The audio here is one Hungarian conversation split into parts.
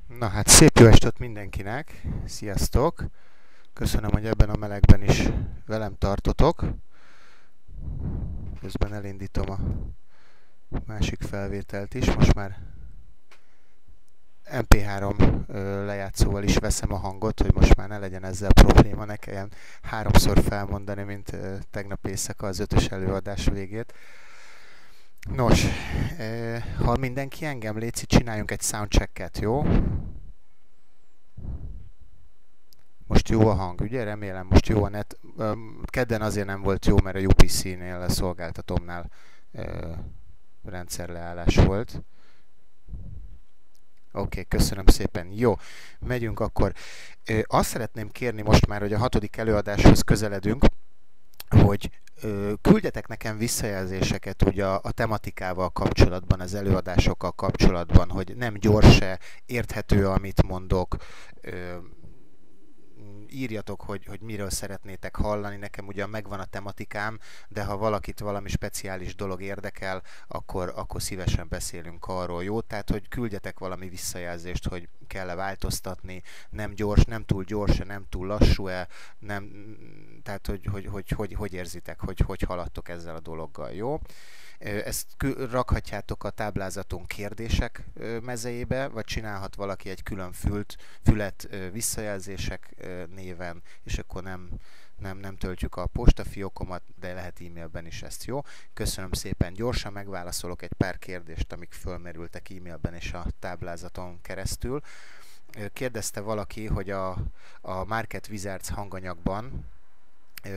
Na hát szép jó estet mindenkinek, sziasztok! Köszönöm, hogy ebben a melegben is velem tartotok. Közben elindítom a másik felvételt is, most már MP3 lejátszóval is veszem a hangot, hogy most már ne legyen ezzel probléma, ne kelljen háromszor felmondani, mint tegnap éjszaka az 5-ös előadás végét. Nos, ha mindenki engem, léci, csináljunk egy soundchecket, jó? Most jó a hang, ugye? Remélem most jó a net. Kedden azért nem volt jó, mert a UPC-nél, a szolgáltatómnál rendszerleállás volt. Oké, köszönöm szépen. Jó, megyünk akkor. Azt szeretném kérni most már, hogy a 6. előadáshoz közeledünk, hogy küldjetek nekem visszajelzéseket ugye a tematikával kapcsolatban, az előadásokkal kapcsolatban, hogy nem gyors-e, érthető, amit mondok, írjatok, hogy miről szeretnétek hallani, nekem ugyan megvan a tematikám, de ha valakit valami speciális dolog érdekel, akkor szívesen beszélünk arról, jó? Tehát, hogy küldjetek valami visszajelzést, hogy kell-e változtatni, nem gyors, nem túl gyors, nem túl lassú-e, nem, tehát, hogy érzitek, hogy haladtok ezzel a dologgal, jó? Ezt rakhatjátok a táblázaton kérdések mezejébe, vagy csinálhat valaki egy külön fület visszajelzések néven, és akkor nem töltjük a postafiókomat, de lehet e-mailben is ezt, jó? Köszönöm szépen, gyorsan megválaszolok egy pár kérdést, amik fölmerültek e-mailben és a táblázaton keresztül. Kérdezte valaki, hogy a Market Wizards hanganyagban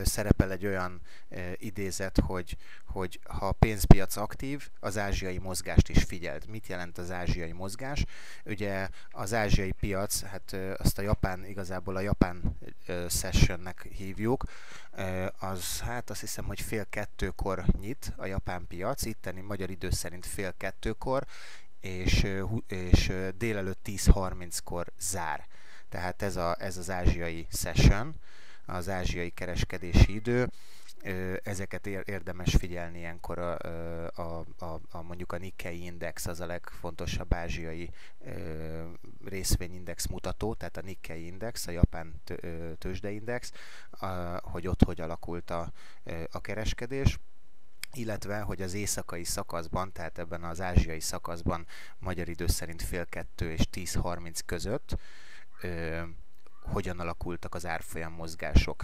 szerepel egy olyan idézet, hogy ha a pénzpiac aktív, az ázsiai mozgást is figyeld. Mit jelent az ázsiai mozgás? Ugye az ázsiai piac, hát azt igazából a japán sessionnek hívjuk, az hát azt hiszem, hogy 1:30-kor nyit a japán piac, itteni magyar idő szerint 1:30-kor, és délelőtt 10:30-kor zár. Tehát ez az ázsiai session, az ázsiai kereskedési idő. Ezeket érdemes figyelni ilyenkor, mondjuk a Nikkei Index az a legfontosabb ázsiai részvényindex mutató, tehát a Nikkei Index, a japán tőzsdeindex, hogy ott hogy alakult a kereskedés, illetve, hogy az éjszakai szakaszban, tehát ebben az ázsiai szakaszban magyar idő szerint 1:30 és 10:30 között hogyan alakultak az árfolyam mozgások.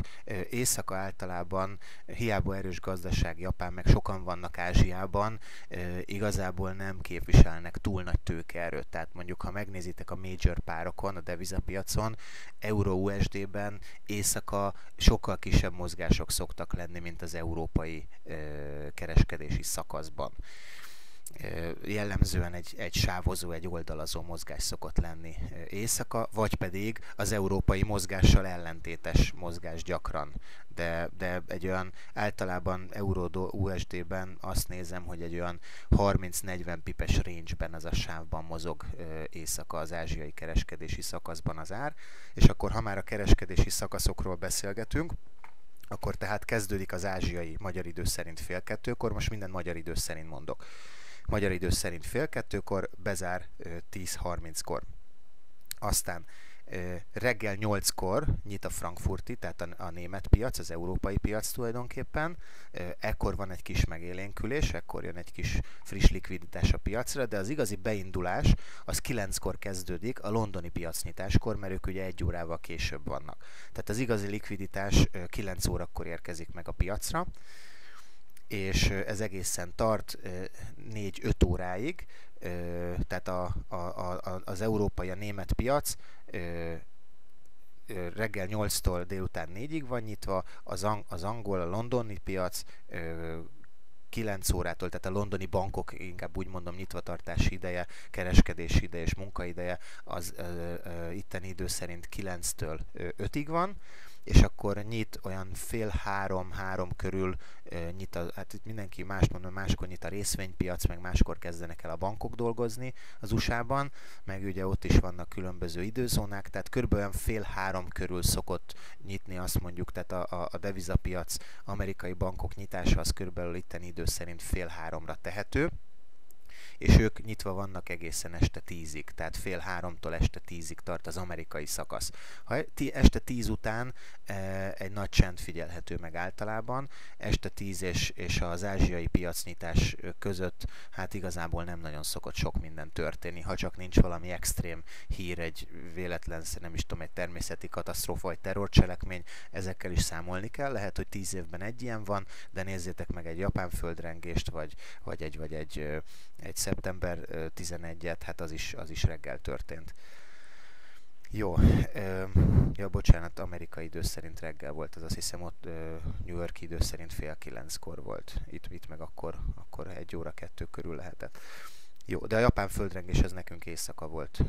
Éjszaka általában hiába erős gazdaság Japán, meg sokan vannak Ázsiában, igazából nem képviselnek túl nagy tőkeerőt. Tehát mondjuk, ha megnézitek a major párokon, a devizapiacon, Euró-USD-ben éjszaka sokkal kisebb mozgások szoktak lenni, mint az európai kereskedési szakaszban. Jellemzően egy sávozó, egy oldalazó mozgás szokott lenni éjszaka, vagy pedig az európai mozgással ellentétes mozgás gyakran. De egy olyan általában Euró-USD-ben azt nézem, hogy egy olyan 30-40 pipes range-ben ez a sávban mozog éjszaka az ázsiai kereskedési szakaszban az ár, és akkor ha már a kereskedési szakaszokról beszélgetünk, akkor tehát kezdődik az ázsiai magyar idő szerint 1:30-kor, most minden magyar idő szerint mondok. Magyar idő szerint 1:30-kor, bezár 10:30-kor. Aztán reggel 8-kor nyit a frankfurti, tehát a német piac, az európai piac tulajdonképpen. Ekkor van egy kis megélénkülés, ekkor jön egy kis friss likviditás a piacra, de az igazi beindulás az 9-kor kezdődik, a londoni piacnyitáskor, mert ők ugye 1 órával később vannak. Tehát az igazi likviditás 9 órakor érkezik meg a piacra, és ez egészen tart 4-5 óráig, tehát az európai, a német piac reggel 8-tól délután 4-ig van nyitva, az angol, a londoni piac 9 órától, tehát a londoni bankok, inkább úgy mondom, nyitvatartási ideje, kereskedési ideje és munkaideje az itteni idő szerint 9-től 5-ig van, és akkor nyit olyan 2:30-3 körül nyit, hát itt mindenki más mondom, máskor nyit a részvénypiac, meg máskor kezdenek el a bankok dolgozni az USA-ban, meg ugye ott is vannak különböző időzónák, tehát körülbelül 2:30 körül szokott nyitni, azt mondjuk, tehát a devizapiac, amerikai bankok nyitása az körülbelül itten idő szerint 2:30-ra tehető, és ők nyitva vannak egészen este 10-ig, tehát fél 3-tól este 10-ig tart az amerikai szakasz. Ha este 10 után egy nagy csend figyelhető meg általában, este 10 és az ázsiai piacnyitás között hát igazából nem nagyon szokott sok minden történni, ha csak nincs valami extrém hír, egy véletlen, nem is tudom, egy természeti katasztrófa, vagy terrorcselekmény, ezekkel is számolni kell. Lehet, hogy 10 évben egy ilyen van, de nézzétek meg egy japán földrengést, vagy egy szeptember 11-et, hát az is reggel történt. Jó, ja bocsánat, amerikai idő szerint reggel volt, az azt hiszem ott New York idő szerint 8:30-kor volt, itt meg akkor 1 óra 2 körül lehetett. Jó, de a japán földrengés az nekünk éjszaka volt,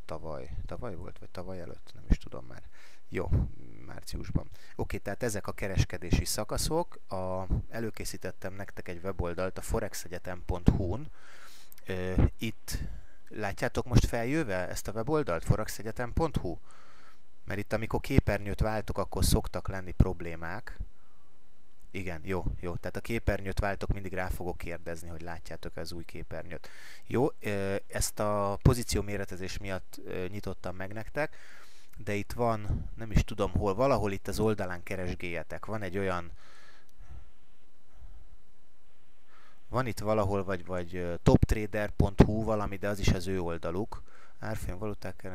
tavaly volt, vagy tavaly előtt, nem is tudom már. Jó, márciusban. Oké, tehát ezek a kereskedési szakaszok, előkészítettem nektek egy weboldalt a forexegyetem.hu-n, itt látjátok most feljöve ezt a weboldalt, forexegyetem.hu? Mert itt amikor képernyőt váltok, akkor szoktak lenni problémák. Igen, jó. Tehát a képernyőt váltok, mindig rá fogok kérdezni, hogy látjátok az új képernyőt. Jó, ezt a pozíció méretezés miatt nyitottam meg nektek, de itt van, nem is tudom hol, valahol itt az oldalán keresgéljetek. Van egy olyan... Van itt valahol, vagy toptrader.hu valami, de az is az ő oldaluk. Árfolyam, valuták,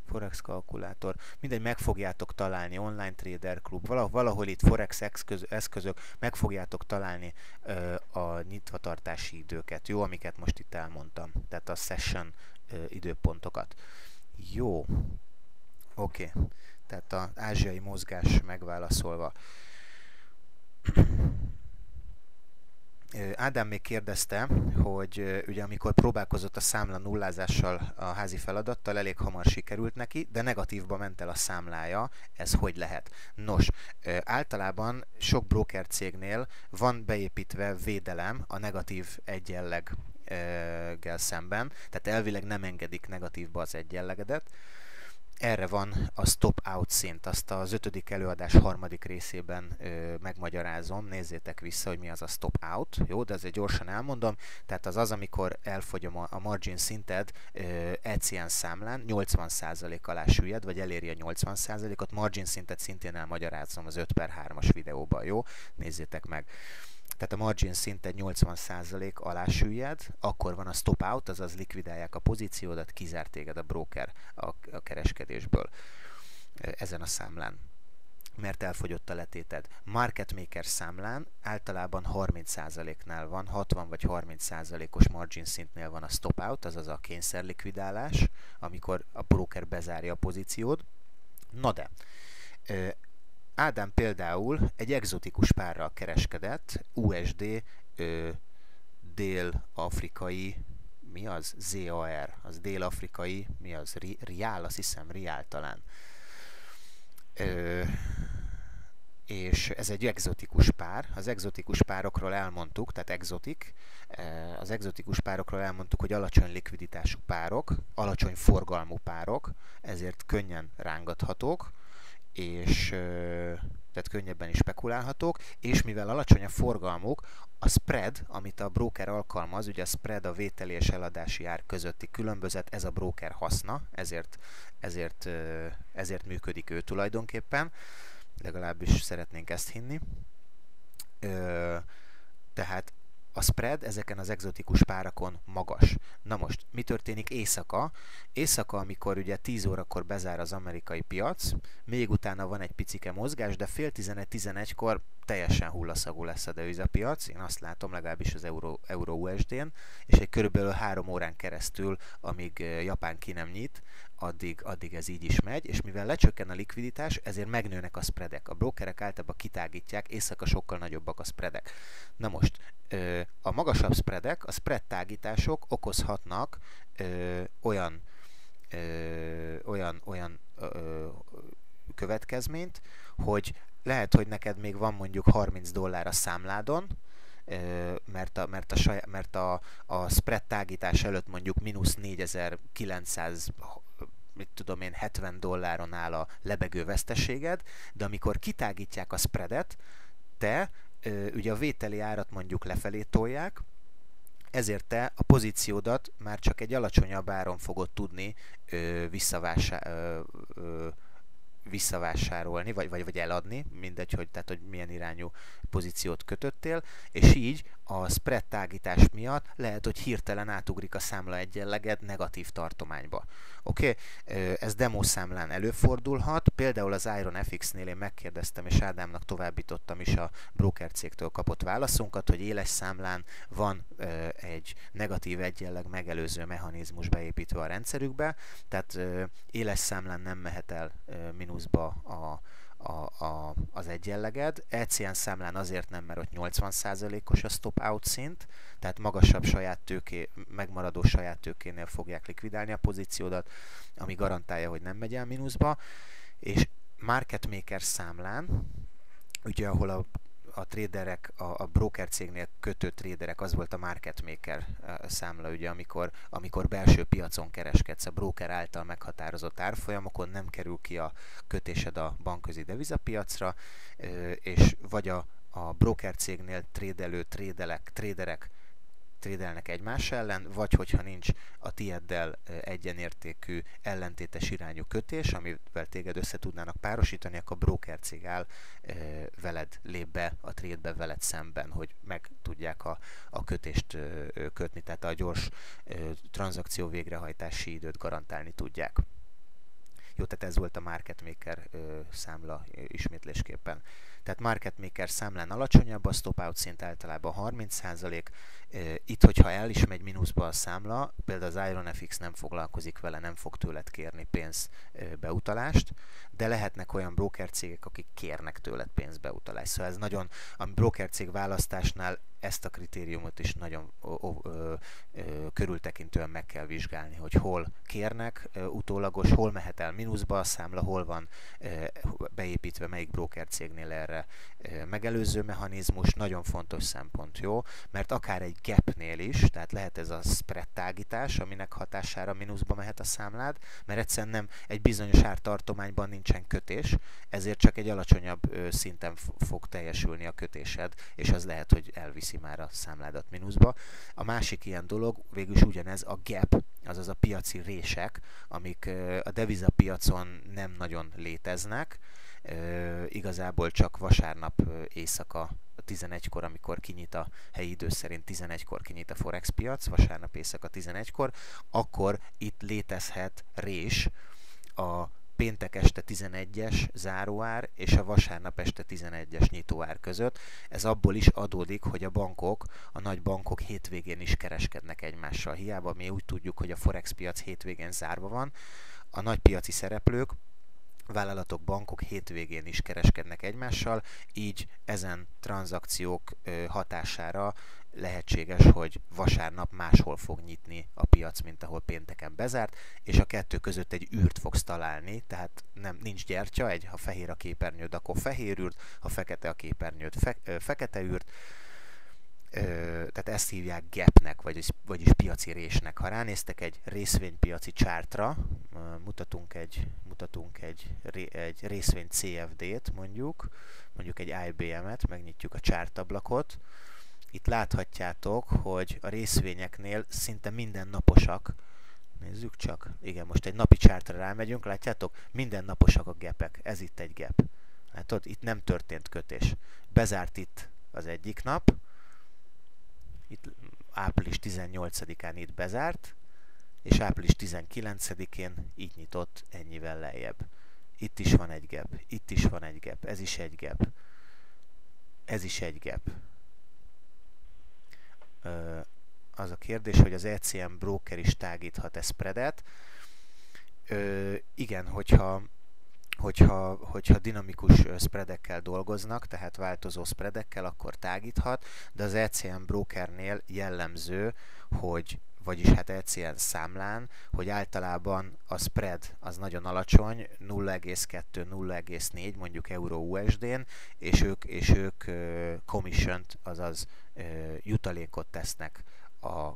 forex kalkulátor, mindegy, meg fogjátok találni, online trader klub, valahol itt forex eszközök, meg fogjátok találni a nyitvatartási időket, jó, amiket most itt elmondtam, tehát a session időpontokat. Jó, oké, tehát az ázsiai mozgás megválaszolva. Ádám még kérdezte, hogy ugye amikor próbálkozott a számla nullázással, a házi feladattal, elég hamar sikerült neki, de negatívba ment el a számlája, ez hogy lehet? Nos, általában sok broker cégnél van beépítve védelem a negatív egyenleggel szemben, tehát elvileg nem engedik negatívba az egyenlegedet. Erre van a stop-out szint, azt az 5. előadás 3. részében megmagyarázom, nézzétek vissza, hogy mi az a stop-out, jó, de azért gyorsan elmondom, tehát az, amikor elfogyom a margin szinted ECN számlán, 80% alá süllyed, vagy eléri a 80%-ot, margin szintet szintén elmagyarázom az 5/3-as videóban, jó, nézzétek meg. Tehát a margin szinted 80% alá süllyed, akkor van a stop out, azaz likvidálják a pozíciódat, kizár téged a broker a kereskedésből ezen a számlán, mert elfogyott a letéted. Market maker számlán általában 30%-nál van, 60 vagy 30%-os margin szintnél van a stop out, azaz a kényszerlikvidálás, amikor a broker bezárja a pozíciód. Na de, Ádám például egy egzotikus párral kereskedett, USD, dél-afrikai, mi az? ZAR, az dél-afrikai, mi az? Riál, azt hiszem, riál talán. És ez egy egzotikus pár. Az egzotikus párokról elmondtuk, tehát exotik, az egzotikus párokról elmondtuk, hogy alacsony likviditású párok, alacsony forgalmú párok, ezért könnyen rángathatók, és tehát könnyebben is spekulálhatók, és mivel alacsony a forgalmuk, a spread, amit a broker alkalmaz, ugye a spread a vételi és eladási ár közötti különbözet, ez a broker haszna, ezért működik ő tulajdonképpen, legalábbis szeretnénk ezt hinni. Tehát a spread ezeken az egzotikus párakon magas. Na most, mi történik éjszaka? Éjszaka, amikor ugye 10 órakor bezár az amerikai piac, még utána van egy picike mozgás, de fél 11-11-kor teljesen hullaszagú lesz a devizapiac, én azt látom legalábbis az Euro-USD-n, és egy körülbelül 3 órán keresztül, amíg Japán ki nem nyit, addig ez így is megy, és mivel lecsökken a likviditás, ezért megnőnek a spreadek. A brokerek általában kitágítják, éjszaka sokkal nagyobbak a spreadek. Na most, a magasabb spreadek, a spread tágítások okozhatnak olyan következményt, hogy lehet, hogy neked még van mondjuk $30 a számládon, mert a spread tágítás előtt mondjuk mínusz 4900 mit tudom én, $70 áll a lebegő veszteséged, de amikor kitágítják a spreadet, te ugye a vételi árat mondjuk lefelé tolják, ezért te a pozíciódat már csak egy alacsonyabb áron fogod tudni visszavásárolni, vagy eladni, mindegy, hogy, tehát, hogy milyen irányú pozíciót kötöttél, és így a spread tágítás miatt lehet, hogy hirtelen átugrik a számla egyenleged negatív tartományba. Oké? Ez demo számlán előfordulhat, például az Iron FX-nél én megkérdeztem, és Ádámnak továbbítottam is a broker cégtől kapott válaszunkat, hogy éles számlán van egy negatív egyenleg megelőző mechanizmus beépítve a rendszerükbe, tehát éles számlán nem mehet el mínuszba az egyenleged. ECN számlán azért nem, mert ott 80%-os a stop-out szint, tehát magasabb megmaradó saját tőkénél fogják likvidálni a pozíciódat, ami garantálja, hogy nem megy el mínuszba. És market maker számlán, ugye ahol a traderek, a broker cégnél kötő traderek, az volt a market maker számla, ugye, amikor belső piacon kereskedsz, a broker által meghatározott árfolyamokon, nem kerül ki a kötésed a bankközi devizapiacra, és vagy a broker cégnél trédelő traderek trédelnek egymás ellen, vagy hogyha nincs a tieddel egyenértékű ellentétes irányú kötés, amivel téged össze tudnának párosítani, akkor a broker cég áll veled, lép be a trédbe veled szemben, hogy meg tudják a kötést kötni, tehát a gyors tranzakció végrehajtási időt garantálni tudják. Jó, tehát ez volt a market maker számla ismétlésképpen. Tehát market maker számlán alacsonyabb, a stop out szint általában 30%. Itt, hogyha el is megy mínuszba a számla, például az Iron FX nem foglalkozik vele, nem fog tőled kérni pénzbeutalást, de lehetnek olyan broker cégek, akik kérnek tőled pénzbeutalást. Szóval ez nagyon, a broker cég választásnál ezt a kritériumot is nagyon körültekintően meg kell vizsgálni, hogy hol kérnek utólagos, hol mehet el mínuszba a számla, hol van beépítve melyik broker cégnél erre megelőző mechanizmus. Nagyon fontos szempont, jó? Mert akár egy gapnél is, tehát lehet ez a spread tágítás, aminek hatására mínuszba mehet a számlád, mert egyszerűen nem egy bizonyos ártartományban nincsen kötés, ezért csak egy alacsonyabb szinten fog teljesülni a kötésed, és az lehet, hogy elviszi már a számládat mínuszba. A másik ilyen dolog, végülis ugyanez a gap, azaz a piaci rések, amik a devizapiacon nem nagyon léteznek, igazából csak vasárnap éjszaka 11-kor, amikor kinyit a helyi idő szerint 11-kor kinyit a Forex piac, vasárnap éjszaka 11-kor, akkor itt létezhet rés a péntek este 11-es záróár és a vasárnap este 11-es nyitóár között. Ez abból is adódik, hogy a nagy bankok hétvégén is kereskednek egymással. Hiába mi úgy tudjuk, hogy a Forex piac hétvégén zárva van, a nagy piaci szereplők, vállalatok, bankok hétvégén is kereskednek egymással, így ezen tranzakciók hatására lehetséges, hogy vasárnap máshol fog nyitni a piac, mint ahol pénteken bezárt, és a kettő között egy űrt fogsz találni, tehát nincs gyertya, ha fehér a képernyőd, akkor fehér űrt, ha fekete a képernyőd, fekete űrt, tehát ezt hívják gapnek, vagyis piaci résnek. Ha ránéztek egy részvénypiaci chartra, mutatunk egy részvény CFD-t mondjuk egy IBM-et, megnyitjuk a chart ablakot. Itt láthatjátok, hogy a részvényeknél szinte mindennaposak, nézzük csak, igen, most egy napi chartra rámegyünk, látjátok, mindennaposak a gapek, ez itt egy gap. Látod, itt nem történt kötés. Bezárt itt az egyik nap, itt április 18-án itt bezárt, és április 19-én így nyitott ennyivel lejjebb. Itt is van egy gap, itt is van egy gap, ez is egy gap, ez is egy gap. Az a kérdés, hogy az ECM broker is tágíthat-e spreadet. Igen, hogyha dinamikus spreadekkel dolgoznak, tehát változó spreadekkel, akkor tágíthat, de az ECM brokernél jellemző, vagyis hát ECN számlán, hogy általában a spread az nagyon alacsony, 0,2-0,4 mondjuk euró USD-n, és ők commission-t, azaz jutalékot tesznek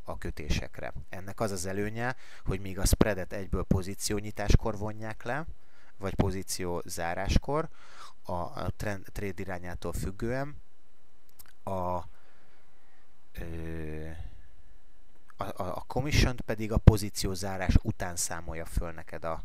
a kötésekre. Ennek az az előnye, hogy míg a spreadet egyből pozíciónyitáskor vonják le, vagy pozíció záráskor, a trade irányától függően a commission pedig a pozíciózárás után számolja föl neked a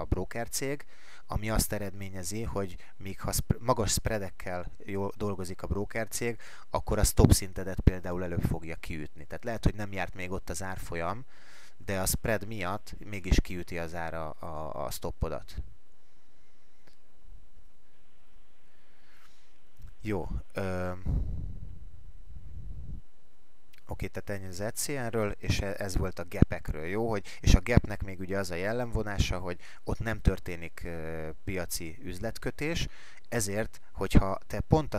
broker cég, ami azt eredményezi, hogy míg ha magas spreadekkel jól dolgozik a broker cég, akkor a stop szintedet például előbb fogja kiütni. Tehát lehet, hogy nem járt még ott az árfolyam, de a spread miatt mégis kiüti az ára a stoppodat. Jó. Oké, tehát ennyi az ECN-ről, és ez volt a gapekről, jó? És a gapnek még ugye az a jellemvonása, hogy ott nem történik piaci üzletkötés, ezért, hogyha te pont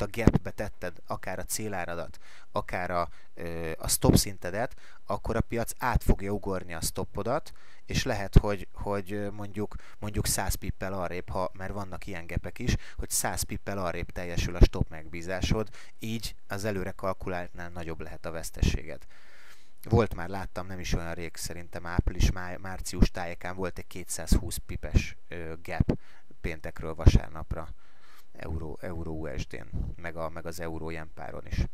a gapbe tetted akár a céláradat, akár a stop szintedet, akkor a piac át fogja ugorni a stoppodat, és lehet, hogy mondjuk 100 pippel arrébb, mert vannak ilyen gapek is, hogy 100 pippel arrébb teljesül a stop megbízásod, így az előre kalkuláltnál nagyobb lehet a veszteséged. Volt már, láttam, nem is olyan rég, szerintem április-március tájékán volt egy 220 pipes gap péntekről vasárnapra euró USD-n, meg az euró-yen páron is.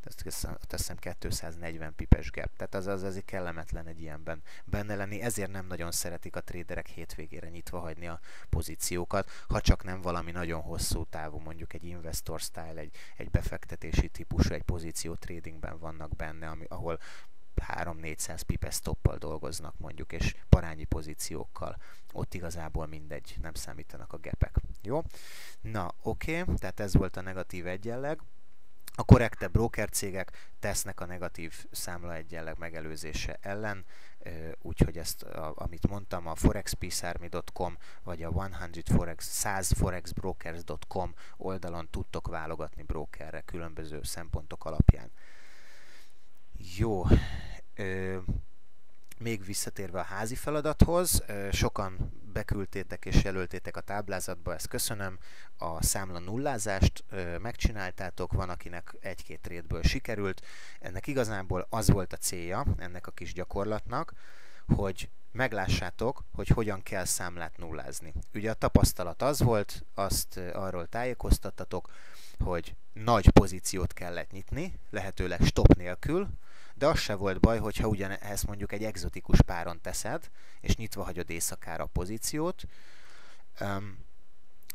Azt hiszem 240 pipes gap, tehát az azért kellemetlen egy ilyenben benne lenni, ezért nem nagyon szeretik a traderek hétvégére nyitva hagyni a pozíciókat, ha csak nem valami nagyon hosszú távú, mondjuk egy investor style, egy befektetési típusú, egy pozíció tradingben vannak benne, ahol 3-400 pipes stoppal dolgoznak mondjuk, és parányi pozíciókkal. Ott igazából mindegy, nem számítanak a gapek. Jó? Na, oké, tehát ez volt a negatív egyenleg. A korrektebb broker cégek tesznek a negatív számla egyenleg megelőzése ellen, úgyhogy ezt, amit mondtam, a forexpsarmy.com vagy a 100forexbrokers.com oldalon tudtok válogatni brokerre különböző szempontok alapján. Jó, még visszatérve a házi feladathoz, sokan beküldtétek és jelöltétek a táblázatba, ezt köszönöm, a számla nullázást megcsináltátok, van akinek egy-két trédből sikerült, ennek igazából az volt a célja, ennek a kis gyakorlatnak, hogy meglássátok, hogy hogyan kell számlát nullázni. Ugye a tapasztalat az volt, azt arról tájékoztattatok, hogy nagy pozíciót kellett nyitni, lehetőleg stop nélkül, de az se volt baj, hogyha ugyanezt mondjuk egy egzotikus páron teszed, és nyitva hagyod éjszakára a pozíciót,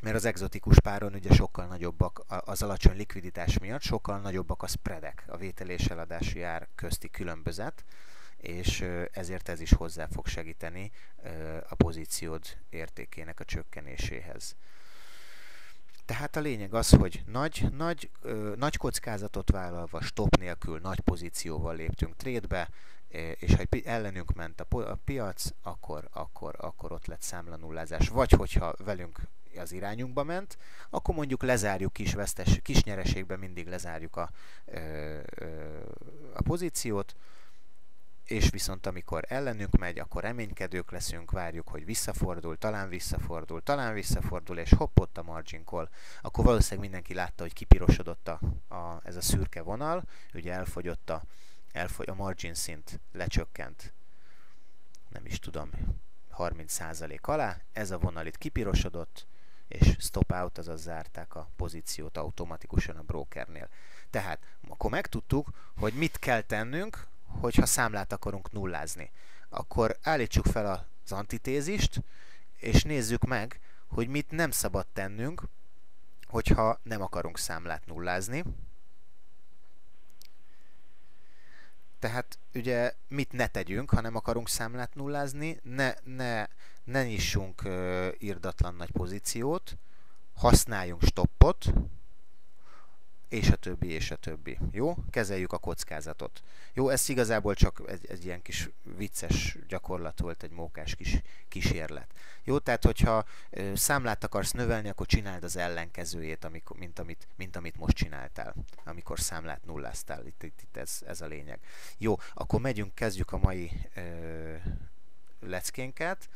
mert az egzotikus páron ugye sokkal nagyobbak az alacsony likviditás miatt, sokkal nagyobbak a spreadek, a vétel és eladási ár közti különbözet, és ezért ez is hozzá fog segíteni a pozíciód értékének a csökkenéséhez. Tehát a lényeg az, hogy nagy kockázatot vállalva, stop nélkül, nagy pozícióval léptünk trédbe, és ha ellenünk ment a piac, akkor ott lett számlanullázás. Vagy hogyha velünk az irányunkba ment, akkor mondjuk lezárjuk kis nyereségben mindig lezárjuk a pozíciót, és viszont amikor ellenünk megy, akkor reménykedők leszünk, várjuk, hogy visszafordul, talán visszafordul, és hopp, ott a margin call. Akkor valószínűleg mindenki látta, hogy kipirosodott ez a szürke vonal, ugye elfogyott a margin szint, lecsökkent, nem is tudom, 30% alá, ez a vonal itt kipirosodott, és stop out, azaz zárták a pozíciót automatikusan a brokernél. Tehát akkor megtudtuk, hogy mit kell tennünk, hogyha számlát akarunk nullázni. Akkor állítsuk fel az antitézist, és nézzük meg, hogy mit nem szabad tennünk, hogyha nem akarunk számlát nullázni. Tehát ugye mit ne tegyünk, ha nem akarunk számlát nullázni, ne nyissunk irdatlan nagy pozíciót, használjunk stoppot, és a többi, és a többi. Jó? Kezeljük a kockázatot. Jó, ez igazából csak egy ilyen kis vicces gyakorlat volt, egy mókás kis kísérlet. Jó, tehát hogyha számlát akarsz növelni, akkor csináld az ellenkezőjét, mint amit most csináltál, amikor számlát nulláztál. Itt ez a lényeg. Jó, akkor kezdjük a mai leckénket,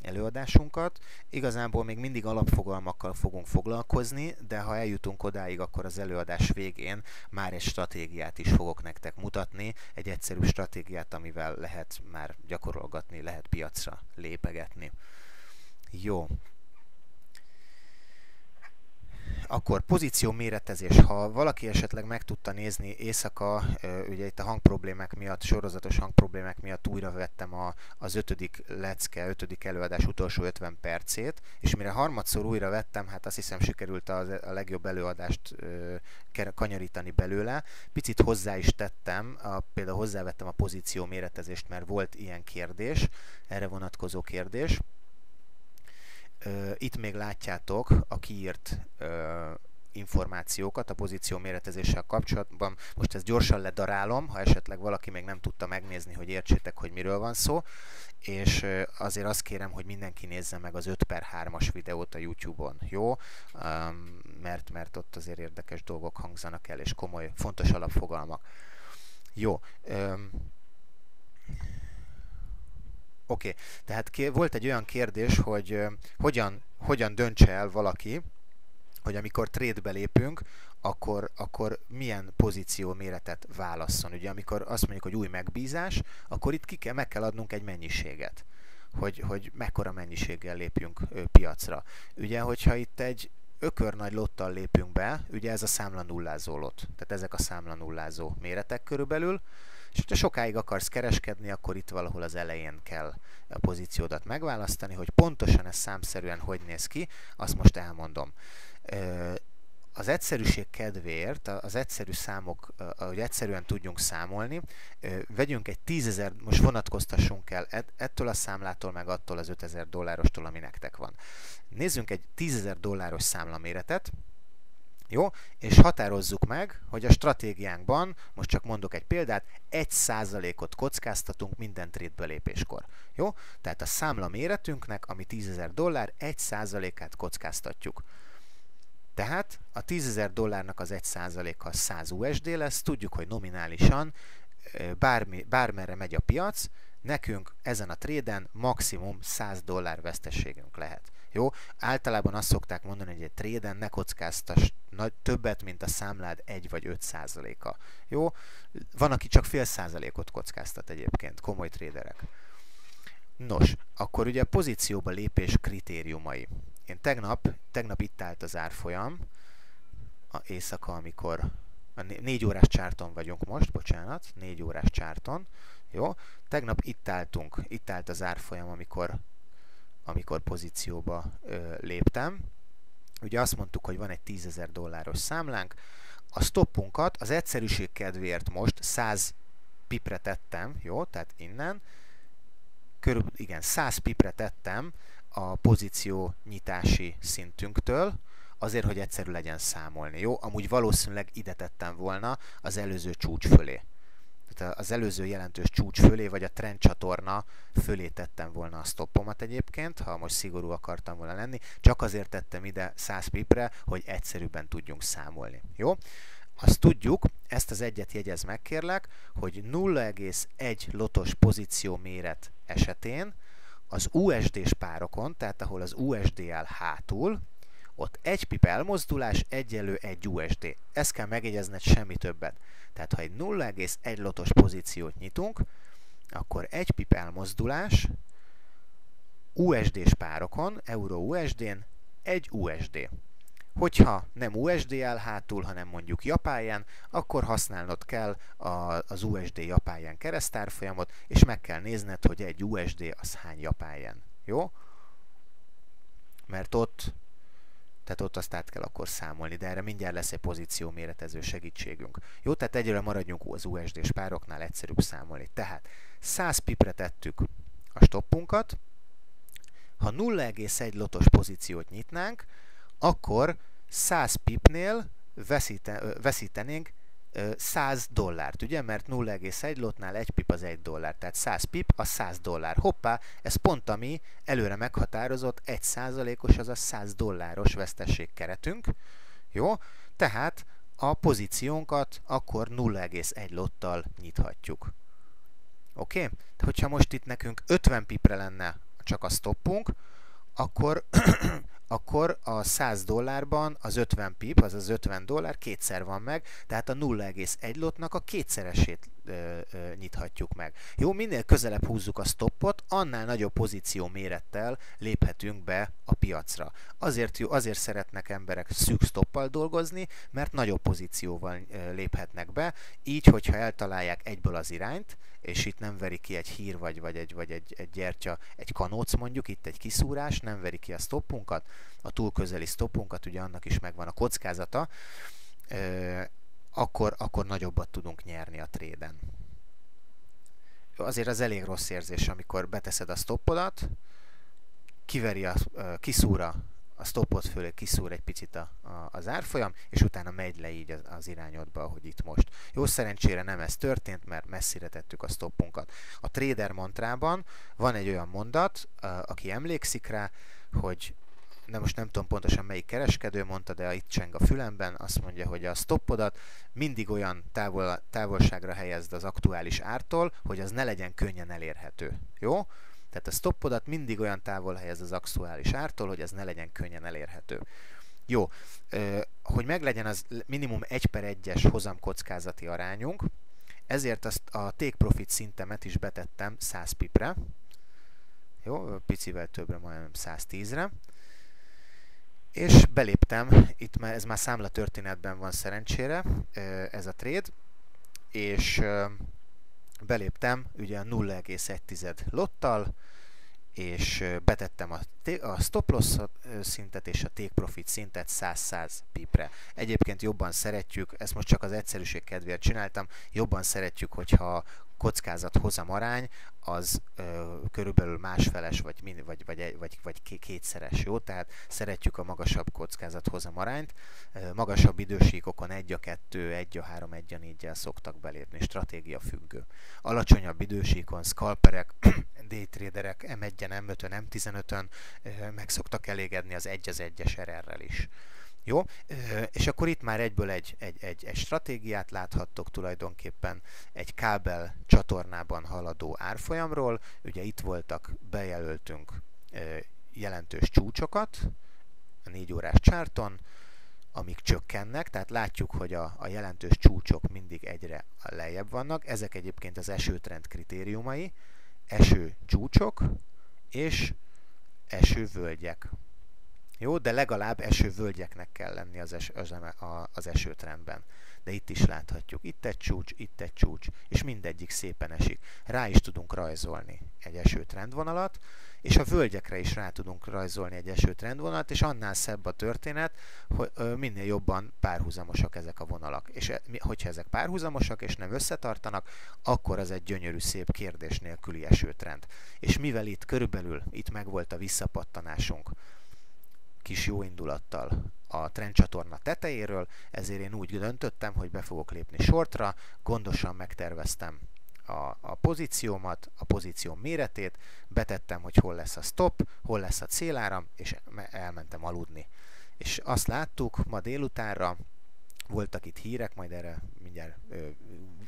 előadásunkat. Igazából még mindig alapfogalmakkal fogunk foglalkozni, de ha eljutunk odáig, akkor az előadás végén már egy stratégiát is fogok nektek mutatni, egy egyszerű stratégiát, amivel lehet már gyakorolgatni, lehet piacra lépegetni. Jó. Akkor pozíció méretezés. Ha valaki esetleg meg tudta nézni éjszaka, ugye itt a hangproblémák miatt, sorozatos hangproblémák miatt újra vettem az 5. lecke, 5. előadás utolsó 50 percét, és mire harmadszor újra vettem, hát azt hiszem sikerült a legjobb előadást kanyarítani belőle. Picit hozzá is tettem, például hozzávettem a pozíció méretezést, mert volt ilyen kérdés, erre vonatkozó kérdés. Itt még látjátok a kiírt információkat a pozíció méretezéssel kapcsolatban. Most ezt gyorsan ledarálom, ha esetleg valaki még nem tudta megnézni, hogy értsétek, hogy miről van szó. És azért azt kérem, hogy mindenki nézze meg az 5/3-as videót a YouTube-on, jó? Mert ott azért érdekes dolgok hangzanak el, és komoly, fontos alapfogalmak. Jó. Oké, tehát volt egy olyan kérdés, hogy hogyan döntse el valaki, hogy amikor trade-be lépünk, akkor milyen pozíció méretet válasszon. Ugye amikor azt mondjuk, hogy új megbízás, akkor itt meg kell adnunk egy mennyiséget, hogy mekkora mennyiséggel lépjünk piacra. Ugye, hogyha itt egy ökörnagy lottal lépünk be, ugye ez a számlanullázó lot, tehát ezek a számlanullázó méretek körülbelül, és ha sokáig akarsz kereskedni, akkor itt valahol az elején kell a pozíciódat megválasztani, hogy pontosan ez számszerűen hogy néz ki, azt most elmondom. Az egyszerűség kedvéért, az egyszerű számok, hogy egyszerűen tudjunk számolni, vegyünk egy 10 000, most vonatkoztassunk el ettől a számlától, meg attól az $5000-ostól, ami nektek van. Nézzünk egy 10 000 dolláros számlaméretet, jó? És határozzuk meg, hogy a stratégiánkban, most csak mondok egy példát, 1%-ot kockáztatunk minden trade belépéskor. Jó? Tehát a számla méretünknek, ami $10,000, 1%-át kockáztatjuk. Tehát a $10,000 az 1%-a 100 USD lesz, tudjuk, hogy nominálisan bármerre megy a piac, nekünk ezen a tréden maximum $100 veszteségünk lehet. Jó? Általában azt szokták mondani, hogy egy tréden ne kockáztass többet, mint a számlád 1 vagy 5%-a. Jó? Van, aki csak fél százalékot kockáztat egyébként, komoly tréderek. Nos, akkor ugye a pozícióba lépés kritériumai. Én tegnap itt állt az árfolyam, éjszaka, amikor a 4 órás csárton vagyunk most, bocsánat, 4 órás csárton, jó? Tegnap itt állt az árfolyam, amikor pozícióba léptem. Ugye azt mondtuk, hogy van egy $10,000 számlánk, a stoppunkat az egyszerűség kedvéért most 100 pipre tettem, jó? Tehát innen, körülbelül, igen, 100 pipre tettem a pozíció nyitási szintünktől, azért, hogy egyszerű legyen számolni, jó? Amúgy valószínűleg ide tettem volna az előző csúcs fölé. Tehát az előző jelentős csúcs fölé, vagy a trendcsatorna fölé tettem volna a stoppomat egyébként, ha most szigorú akartam volna lenni, csak azért tettem ide 100 pipre, hogy egyszerűbben tudjunk számolni, jó? Azt tudjuk, ezt az egyet jegyez meg kérlek, hogy 0,1 lotos pozíció méret esetén az USD-s párokon, tehát ahol az USD áll hátul, ott 1 pip elmozdulás egyenlő 1 USD. Ezt kell megjegyezned, semmi többet. Tehát ha egy 0,1 lotos pozíciót nyitunk, akkor 1 pip elmozdulás USD-s párokon, Euro-USD-n 1 USD. Hogyha nem USD áll hátul, hanem mondjuk japán, akkor használnod kell az USD japán keresztárfolyamot, és meg kell nézned, hogy egy USD az hány japán. Jó? Mert ott azt át kell akkor számolni, de erre mindjárt lesz egy pozíció méretező segítségünk. Jó, tehát egyre maradjunk az USD-s pároknál, egyszerűbb számolni. Tehát 100 pipre tettük a stoppunkat, ha 0,1 lotos pozíciót nyitnánk, akkor 100 pipnél veszítenénk $100, ugye? Mert 0,1 lotnál 1 pip az $1, tehát 100 pip az $100. Hoppá, ez pont ami előre meghatározott 1%-os, azaz $100 vesztesség keretünk. Jó? Tehát a pozíciónkat akkor 0,1 lottal nyithatjuk. Oké? Hogyha most itt nekünk 50 pipre lenne csak a stoppunk, akkor a $100-ban az 50 pip, azaz $50 kétszer van meg, tehát a 0,1 lotnak a kétszeresét nyithatjuk meg. Jó, minél közelebb húzzuk a stoppot, annál nagyobb pozíció mérettel léphetünk be a piacra. Azért szeretnek emberek szűk stoppal dolgozni, mert nagyobb pozícióval léphetnek be, így, hogyha eltalálják egyből az irányt, és itt nem veri ki egy hír, vagy egy gyertya, egy kanóc mondjuk, itt egy kiszúrás, nem veri ki a stoppunkat, a túl közeli stoppunkat, ugye annak is megvan a kockázata, akkor nagyobbat tudunk nyerni a tréden. Azért az elég rossz érzés, amikor beteszed a stoppodat, kiszúr a stoppot fölé, kiszúr egy picit az árfolyam, és utána megy le így az irányodba, ahogy itt most. Jó, szerencsére nem ez történt, mert messzire tettük a stoppunkat. A trader mantrában van egy olyan mondat, aki emlékszik rá, hogy most nem tudom pontosan melyik kereskedő mondta, de itt cseng a fülemben, azt mondja, hogy a stoppodat mindig olyan távolságra helyezd az aktuális ártól, hogy az ne legyen könnyen elérhető. Jó? Tehát a stoppodat mindig olyan távol helyezd az aktuális ártól, hogy ez ne legyen könnyen elérhető. Jó, hogy meglegyen az minimum 1/1-es hozamkockázati arányunk, ezért a take profit szintemet is betettem 100 pipre. Jó, picivel többre, majdnem 110-re. És beléptem, itt már, ez már számlatörténetben van szerencsére, ez a trade, és beléptem ugye a 0,1 lottal, és betettem a stop loss szintet és a take profit szintet 100-100 pipre. Egyébként jobban szeretjük, ezt most csak az egyszerűség kedvéért csináltam, jobban szeretjük, hogyha kockázat-hozam arány az körülbelül másfeles vagy kétszeres, jó? Tehát szeretjük a magasabb kockázat-hozam arányt. Magasabb idősíkokon 1-2, 1-3, 1-4-jel szoktak belépni, stratégia függő. Alacsonyabb idősíkon scalperek, daytraderek M1-en, M5-ön, M15-ön meg szoktak elégedni az 1-1-es RR-rel is. Jó, és akkor itt már egyből egy stratégiát láthattok tulajdonképpen egy kábel csatornában haladó árfolyamról. Ugye itt voltak, bejelöltünk jelentős csúcsokat a 4 órás charton, amik csökkennek, tehát látjuk, hogy a jelentős csúcsok mindig egyre lejjebb vannak. Ezek egyébként az esőtrend kritériumai, eső csúcsok és esővölgyek. Jó, de legalább esővölgyeknek kell lenni az esőtrendben. De itt is láthatjuk, itt egy csúcs, és mindegyik szépen esik. Rá is tudunk rajzolni egy esőtrendvonalat, és a völgyekre is rá tudunk rajzolni egy esőtrendvonalat, és annál szebb a történet, hogy minél jobban párhuzamosak ezek a vonalak. És hogyha ezek párhuzamosak és nem összetartanak, akkor ez egy gyönyörű, szép kérdés nélküli esőtrend. És mivel itt megvolt a visszapattanásunk, kis jó indulattal a trendcsatorna tetejéről, ezért én úgy döntöttem, hogy be fogok lépni shortra, gondosan megterveztem a pozíciómat, a pozíció méretét, betettem, hogy hol lesz a stop, hol lesz a céláram, és elmentem aludni. És azt láttuk ma délutánra, voltak itt hírek, majd erre mindjárt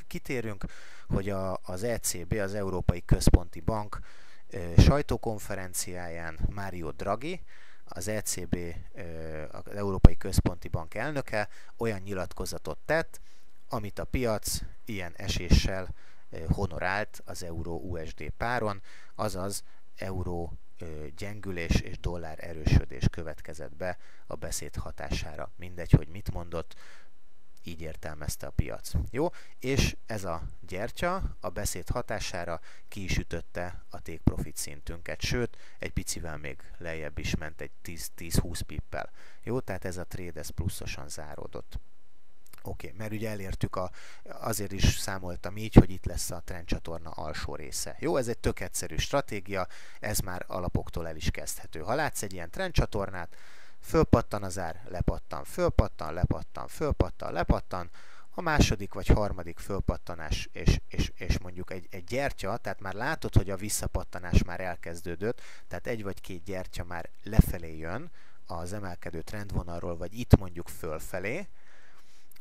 kitérünk, hogy az ECB, az Európai Központi Bank sajtókonferenciáján Mario Draghi, az ECB, az Európai Központi Bank elnöke olyan nyilatkozatot tett, amit a piac ilyen eséssel honorált az euró-USD páron, azaz euró gyengülés és dollár erősödés következett be a beszéd hatására. Mindegy, hogy mit mondott, így értelmezte a piac. Jó, és ez a gyertya a beszéd hatására ki is ütötte a take profit szintünket, sőt, egy picivel még lejjebb is ment, egy 10-20 pippel. Jó, tehát ez a trade, ez pluszosan záródott. Oké, mert ugye elértük, azért is számoltam így, hogy itt lesz a trendcsatorna alsó része. Jó, ez egy tök egyszerű stratégia, ez már alapoktól el is kezdhető. Ha látsz egy ilyen trendcsatornát, fölpattan az ár, lepattan, fölpattan, lepattan, fölpattan, lepattan, a második vagy harmadik fölpattanás és mondjuk egy gyertya, tehát már látod, hogy a visszapattanás már elkezdődött, tehát egy vagy két gyertya már lefelé jön az emelkedő trendvonalról, vagy itt mondjuk fölfelé,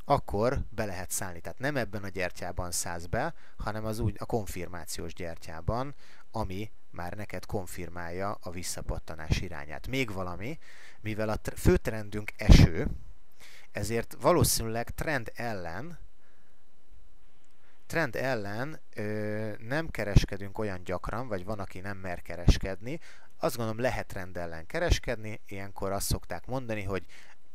akkor be lehet szállni. Tehát nem ebben a gyertyában szállsz be, hanem a konfirmációs gyertyában, ami már neked konfirmálja a visszapattanás irányát. Még valami, mivel a főtrendünk eső, ezért valószínűleg trend ellen trend ellen nem kereskedünk olyan gyakran, vagy van, aki nem mer kereskedni. Azt gondolom, lehet trend ellen kereskedni, ilyenkor azt szokták mondani, hogy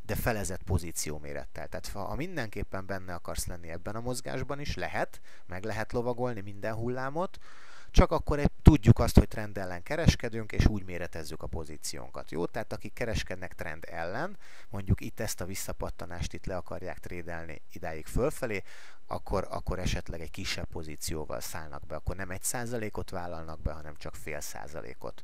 de felezett pozíciómérettel. Tehát ha mindenképpen benne akarsz lenni ebben a mozgásban is, lehet, meg lehet lovagolni minden hullámot, csak akkor tudjuk azt, hogy trend ellen kereskedünk, és úgy méretezzük a pozíciónkat. Jó? Tehát akik kereskednek trend ellen, mondjuk itt ezt a visszapattanást itt le akarják trédelni idáig fölfelé, akkor esetleg egy kisebb pozícióval szállnak be, akkor nem 1%-ot vállalnak be, hanem csak fél százalékot.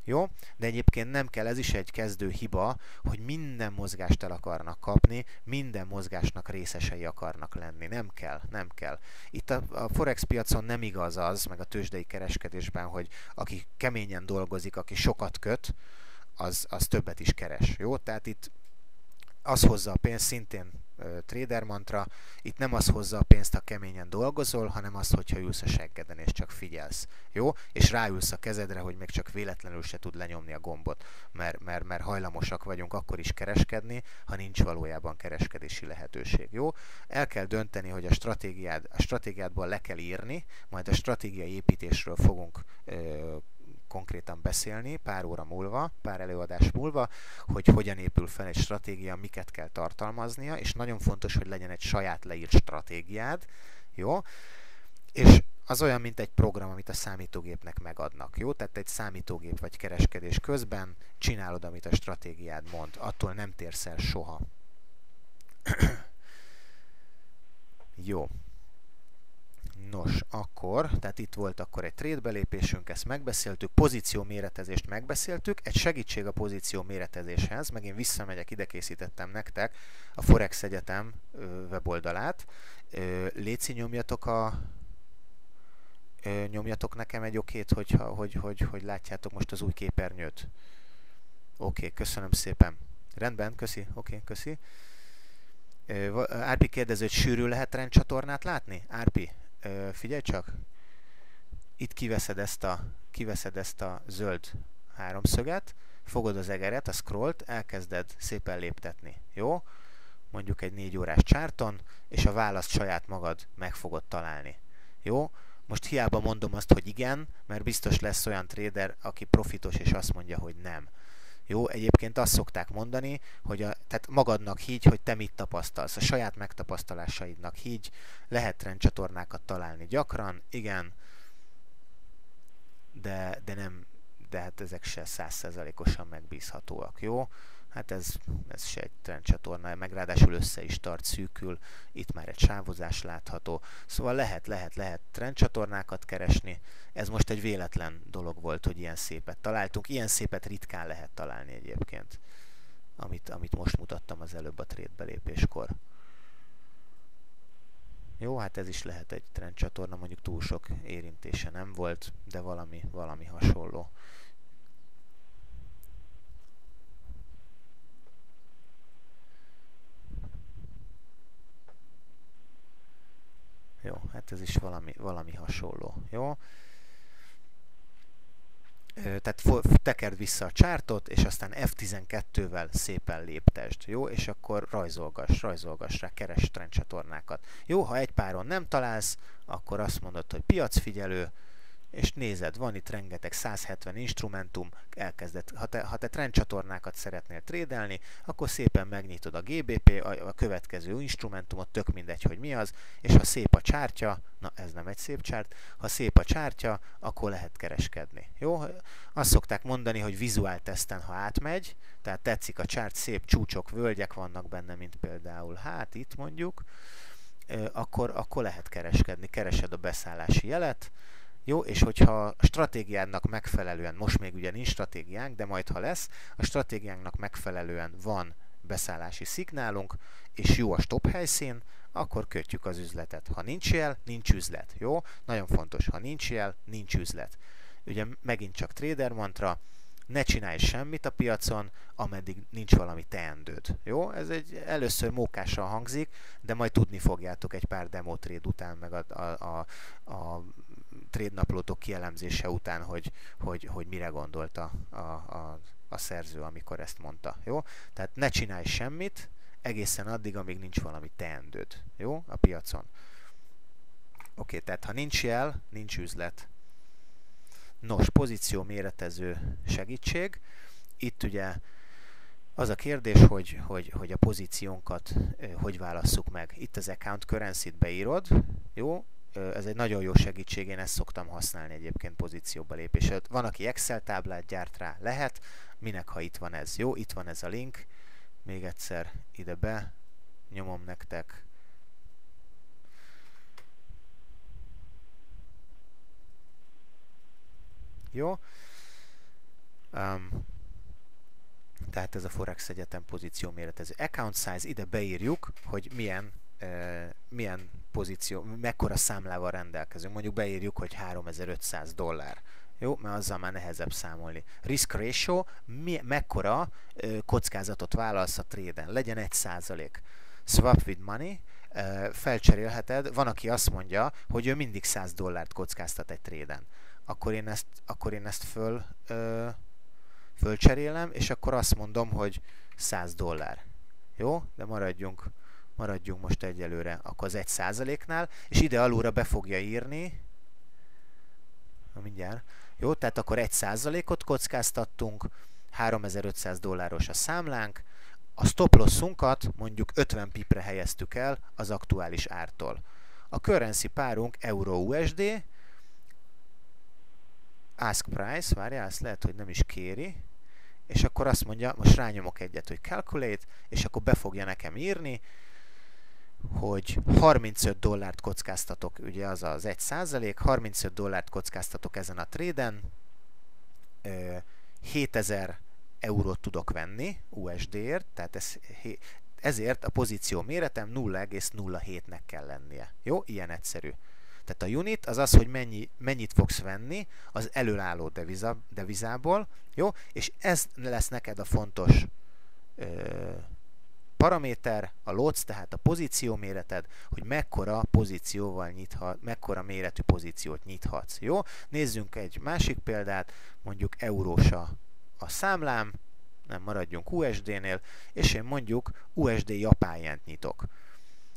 Jó? De egyébként nem kell, ez is egy kezdő hiba, hogy minden mozgást el akarnak kapni, minden mozgásnak részesei akarnak lenni. Nem kell, nem kell. Itt a Forex piacon nem igaz az, meg a tőzsdei kereskedésben, hogy aki keményen dolgozik, aki sokat köt, az többet is keres. Jó? Tehát itt az hozza a pénzt, szintén trader mantra, itt nem az hozza a pénzt, ha keményen dolgozol, hanem az, hogyha ülsz a seggeden és csak figyelsz. Jó? És ráülsz a kezedre, hogy még csak véletlenül se tud lenyomni a gombot, mert hajlamosak vagyunk akkor is kereskedni, ha nincs valójában kereskedési lehetőség. Jó? El kell dönteni, hogy a stratégiádból le kell írni, majd a stratégiai építésről fogunk konkrétan beszélni pár óra múlva, pár előadás múlva, hogy hogyan épül fel egy stratégia, miket kell tartalmaznia, és nagyon fontos, hogy legyen egy saját leírt stratégiád, jó? És az olyan, mint egy program, amit a számítógépnek megadnak, jó? Tehát egy számítógép vagy kereskedés közben csinálod, amit a stratégiád mond, attól nem térsz el soha. Jó. Nos, akkor, tehát itt volt akkor egy trade belépésünk, ezt megbeszéltük, pozíció méretezést megbeszéltük, egy segítség a pozíció méretezéshez, meg én visszamegyek, ide készítettem nektek a Forex Egyetem weboldalát. Léci, nyomjatok nekem egy okét, hogy látjátok most az új képernyőt. Oké, köszönöm szépen. Rendben, köszi, oké, köszi. Árpi kérdező, hogy sűrű lehet rendcsatornát látni? Árpi, figyelj csak, itt kiveszed ezt a zöld háromszöget, fogod az egeret, a scrollt, elkezded szépen léptetni, jó? Mondjuk egy 4 órás csárton, és a választ saját magad meg fogod találni, jó? Most hiába mondom azt, hogy igen, mert biztos lesz olyan trader, aki profitos, és azt mondja, hogy nem. Jó, egyébként azt szokták mondani, hogy tehát magadnak higgy, hogy te mit tapasztalsz, a saját megtapasztalásaidnak higgy, lehet trendcsatornákat találni gyakran, igen, de hát ezek se 100%-osan megbízhatóak, jó? Hát ez se egy trendcsatorna, meg ráadásul össze is tart, szűkül, itt már egy sávozás látható. Szóval lehet trendcsatornákat keresni. Ez most egy véletlen dolog volt, hogy ilyen szépet találtunk. Ilyen szépet ritkán lehet találni egyébként, amit most mutattam az előbb a trade belépéskor. Jó, hát ez is lehet egy trendcsatorna, mondjuk túl sok érintése nem volt, de valami hasonló. Jó, hát ez is valami hasonló, jó? Tehát tekerd vissza a csártot, és aztán F12-vel szépen léptesd, jó? És akkor rajzolgass rá, keres trendcsatornákat. Jó, ha egy páron nem találsz, akkor azt mondod, hogy piacfigyelő, és nézed, van itt rengeteg 170 instrumentum, elkezded, ha te trendcsatornákat szeretnél trédelni, akkor szépen megnyitod a GBP, a következő instrumentumot, tök mindegy, hogy mi az, és ha szép a csártya, na ez nem egy szép csárt, ha szép a csártya, akkor lehet kereskedni. Jó? Azt szokták mondani, hogy vizuál teszten, ha átmegy, tehát tetszik a csárt, szép csúcsok, völgyek vannak benne, mint például, hát itt mondjuk, akkor lehet kereskedni, keresed a beszállási jelet, jó, és hogyha a stratégiának megfelelően, most még ugye nincs stratégiánk, de majd ha lesz, a stratégiánknak megfelelően van beszállási szignálunk, és jó a stop helyszín, akkor kötjük az üzletet. Ha nincs jel, nincs üzlet. Jó? Nagyon fontos, ha nincs jel, nincs üzlet. Ugye megint csak trader mantra, ne csinálj semmit a piacon, ameddig nincs valami teendőd. Jó? Ez először mókásan hangzik, de majd tudni fogjátok egy pár demo trade után, meg a trade naplótok kielemzése után, hogy mire gondolt a szerző, amikor ezt mondta. Jó? Tehát ne csinálj semmit egészen addig, amíg nincs valami teendőd. Jó? A piacon. Oké, tehát ha nincs jel, nincs üzlet. Nos, pozíció méretező segítség. Itt ugye az a kérdés, hogy a pozíciónkat hogy válasszuk meg. Itt az account currency-t beírod, jó? Ez egy nagyon jó segítség, én ezt szoktam használni egyébként pozícióba lépés. Van, aki Excel táblát gyárt rá, lehet, minek, ha itt van ez. Jó, itt van ez a link, még egyszer ide be nyomom nektek. Jó. Tehát ez a Forex Egyetem pozíció méretező. Account size, ide beírjuk, hogy milyen pozíció, mekkora számlával rendelkezünk. Mondjuk beírjuk, hogy $3500. Jó, mert azzal már nehezebb számolni. Risk ratio, mekkora kockázatot vállalsz a trade-en. Legyen 1%. Swap with money, felcserélheted. Van, aki azt mondja, hogy ő mindig $100 kockáztat egy trade-en. Akkor én ezt fölcserélem, és akkor azt mondom, hogy $100. Jó? De maradjunk most egyelőre akkor az 1%-nál, és ide alulra be fogja írni, mindjárt, jó, tehát akkor 1%-ot kockáztattunk, $3500 a számlánk, a stop lossunkat mondjuk 50 pipre helyeztük el az aktuális ártól. A currency párunk Euro-USD, ask price, várjál, ezt lehet, hogy nem is kéri, és akkor azt mondja, most rányomok egyet, hogy calculate, és akkor be fogja nekem írni, hogy $35 kockáztatok, ugye az az 1%, $35 kockáztatok ezen a trade-en, 7000 eurót tudok venni USD-ért, tehát ezért a pozíció méretem 0,07-nek kell lennie. Jó? Ilyen egyszerű. Tehát a unit az az, hogy mennyit fogsz venni az előálló devizából, jó? És ez lesz neked a fontos paraméter, a LOC, tehát a pozíció méreted, hogy mekkora pozícióval mekkora méretű pozíciót nyithatsz. Jó? Nézzünk egy másik példát, mondjuk eurós a számlám, nem maradjunk USD-nél, és én mondjuk USD japán jent nyitok.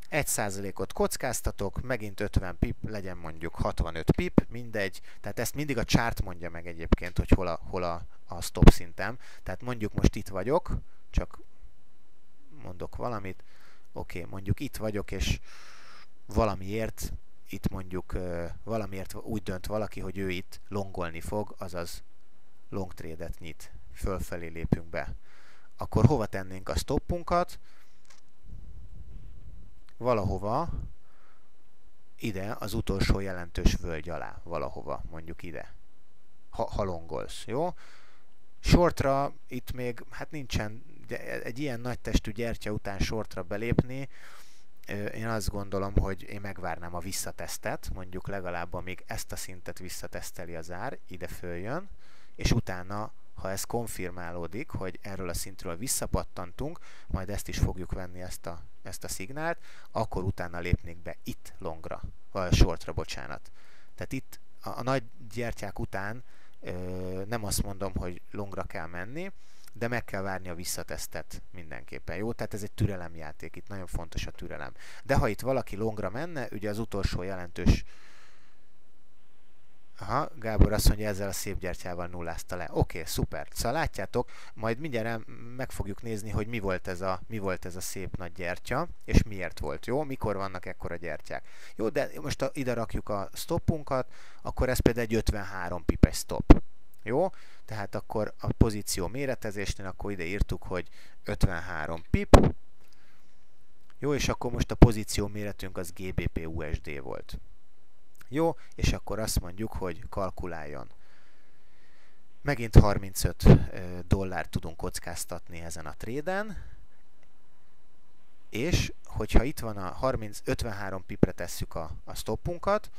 1%-ot kockáztatok, megint 50 pip, legyen mondjuk 65 pip, mindegy, tehát ezt mindig a chart mondja meg egyébként, hogy hol a stop szintem. Tehát mondjuk most itt vagyok, csak mondok valamit, oké, mondjuk itt vagyok, és valamiért úgy dönt valaki, hogy ő itt longolni fog, azaz long trade-et nyit, fölfelé lépünk be. Akkor hova tennénk a stoppunkat? Valahova ide, az utolsó jelentős völgy alá, valahova, mondjuk ide, ha longolsz, jó? Shortra itt még, hát nincsen, de egy ilyen nagy testű gyertya után shortra belépni, én azt gondolom, hogy én megvárnám a visszatesztet, mondjuk legalább amíg ezt a szintet visszateszteli az ár, ide följön, és utána, ha ez konfirmálódik, hogy erről a szintről visszapattantunk, majd ezt is fogjuk venni, ezt a szignált, akkor utána lépnék be itt longra, vagy shortra, bocsánat. Tehát itt a nagy gyertyák után nem azt mondom, hogy longra kell menni, de meg kell várni a visszatesztet mindenképpen. Jó? Tehát ez egy türelemjáték, itt nagyon fontos a türelem. De ha itt valaki longra menne, ugye az utolsó jelentős... Aha, Gábor azt mondja, ezzel a szép gyertyával nullázta le. Oké, szuper. Szóval látjátok, majd mindjárt meg fogjuk nézni, hogy mi volt ez a szép nagy gyertya, és miért volt. Jó? Mikor vannak ekkora gyertyák. Jó, de most ide rakjuk a stoppunkat, akkor ez például egy 53 pipes stop. Jó? Tehát akkor a pozíció méretezésnél akkor ide írtuk, hogy 53 pip. Jó, és akkor most a pozíció méretünk az GBP USD volt. Jó, és akkor azt mondjuk, hogy kalkuláljon. Megint $35 tudunk kockáztatni ezen a tréden, és hogyha itt van a 53 pipre tesszük a stoppunkat,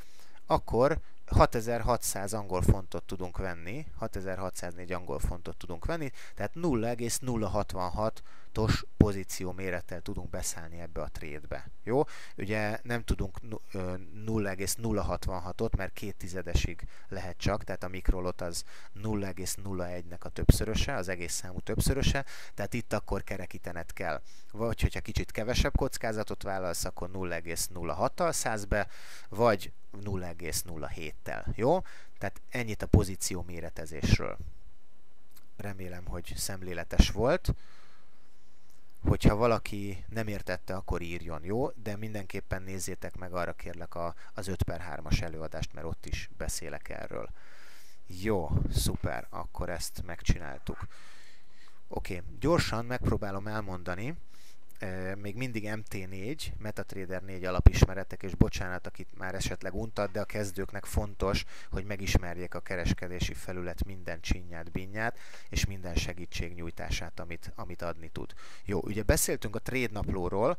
akkor 6600 angol fontot tudunk venni, 6604 angol fontot tudunk venni, tehát 0,066 sajátos pozíció mérettel tudunk beszállni ebbe a trade-be. Jó? Ugye nem tudunk 0,066-ot, mert 0,2 lehet csak, tehát a mikrolot az 0,01-nek a többszöröse, az egész számú többszöröse, tehát itt akkor kerekítened kell. Vagy hogyha kicsit kevesebb kockázatot vállalsz, akkor 0,06-tal szállsz be, vagy 0,07-tel. Jó? Tehát ennyit a pozíció méretezésről. Remélem, hogy szemléletes volt. Hogyha valaki nem értette, akkor írjon, jó? De mindenképpen nézzétek meg, arra kérlek az 5/3-as előadást, mert ott is beszélek erről. Jó, szuper, akkor ezt megcsináltuk. Oké, gyorsan megpróbálom elmondani, még mindig MT4, MetaTrader 4 alapismeretek, és bocsánat, akit már esetleg untad, de a kezdőknek fontos, hogy megismerjék a kereskedési felület minden csinyát, binnyát, és minden segítségnyújtását, amit adni tud. Jó, ugye beszéltünk a Trade naplóról,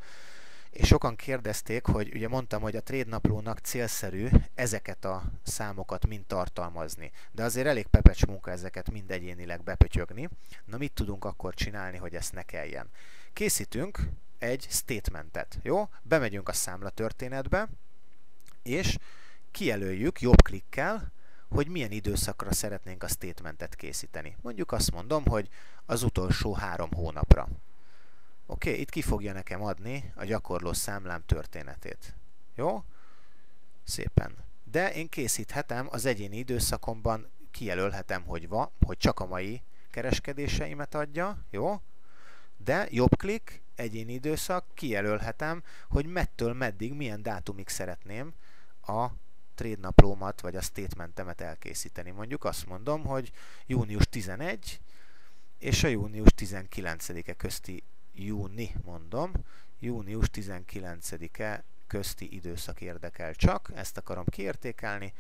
és sokan kérdezték, hogy ugye mondtam, hogy a Trade naplónak célszerű ezeket a számokat mind tartalmazni, de azért elég pepecs munka ezeket mind egyénileg bepötyögni. Na mit tudunk akkor csinálni, hogy ezt ne kelljen? Készítünk egy statementet, jó? Bemegyünk a számlatörténetbe, és kijelöljük jobb klikkel, hogy milyen időszakra szeretnénk a statementet készíteni. Mondjuk azt mondom, hogy az utolsó 3 hónapra. Oké, itt ki fogja nekem adni a gyakorló számlám történetét. Jó? Szépen. De én készíthetem az egyéni időszakomban, kijelölhetem, hogy csak a mai kereskedéseimet adja, jó? De jobb klik, egyéni időszak, kijelölhetem, hogy mettől meddig, milyen dátumig szeretném a trade naplómat, vagy a statementemet elkészíteni. Mondjuk azt mondom, hogy június 11 és a június 19-e közti június 19-e közti időszak érdekel csak, ezt akarom kiértékelni,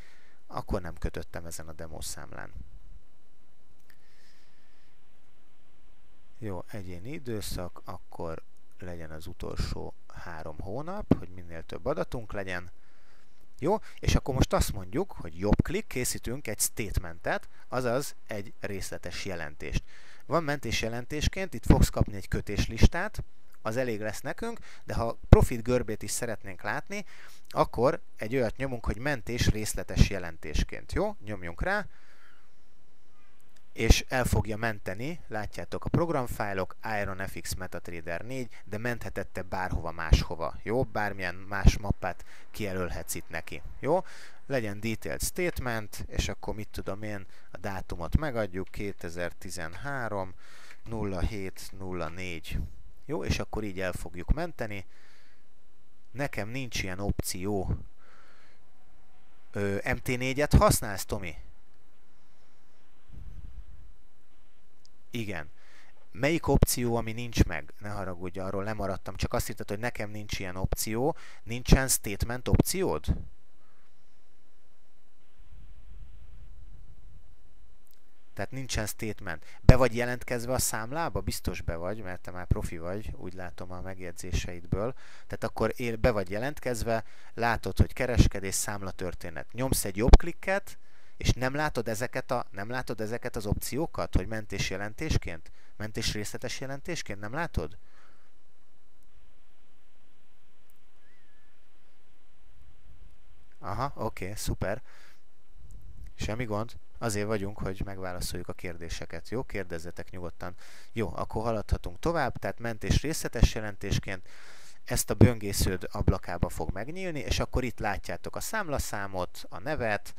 akkor nem kötöttem ezen a demószámlán. Jó, egyéni időszak, akkor legyen az utolsó 3 hónap, hogy minél több adatunk legyen. Jó, és akkor most azt mondjuk, hogy jobb klik, készítünk egy statementet, azaz egy részletes jelentést. Van mentésjelentésként, itt fogsz kapni egy kötéslistát, az elég lesz nekünk, de ha profit görbét is szeretnénk látni, akkor egy olyat nyomunk, hogy mentés részletes jelentésként. Jó, nyomjunk rá, és el fogja menteni, látjátok a programfájlok, IronFX MetaTrader 4, de menthetette bárhova máshova, jó? Bármilyen más mappát kijelölhetsz itt neki, jó? Legyen detailed statement, és akkor mit tudom én, a dátumot megadjuk, 2013 0704, jó? És akkor így el fogjuk menteni. Nekem nincs ilyen opció. MT4-et használsz, Tomi? Igen. Melyik opció, ami nincs meg? Ne haragudj, arról lemaradtam, csak azt írtad, hogy nekem nincs ilyen opció. Nincsen statement opciód? Tehát nincsen statement. Be vagy jelentkezve a számlába? Biztos be vagy, mert te már profi vagy, úgy látom a megjegyzéseidből. Tehát akkor be vagy jelentkezve, látod, hogy kereskedés, számlatörténet. Nyomsz egy jobb klikket, és nem látod ezeket az opciókat, hogy mentés jelentésként? Mentés részletes jelentésként? Nem látod? Aha, oké, szuper. Semmi gond. Azért vagyunk, hogy megválaszoljuk a kérdéseket. Jó? Kérdezzetek nyugodtan. Jó, akkor haladhatunk tovább. Tehát mentés részletes jelentésként ezt a böngésződ ablakába fog megnyílni, és akkor itt látjátok a számlaszámot, a nevet,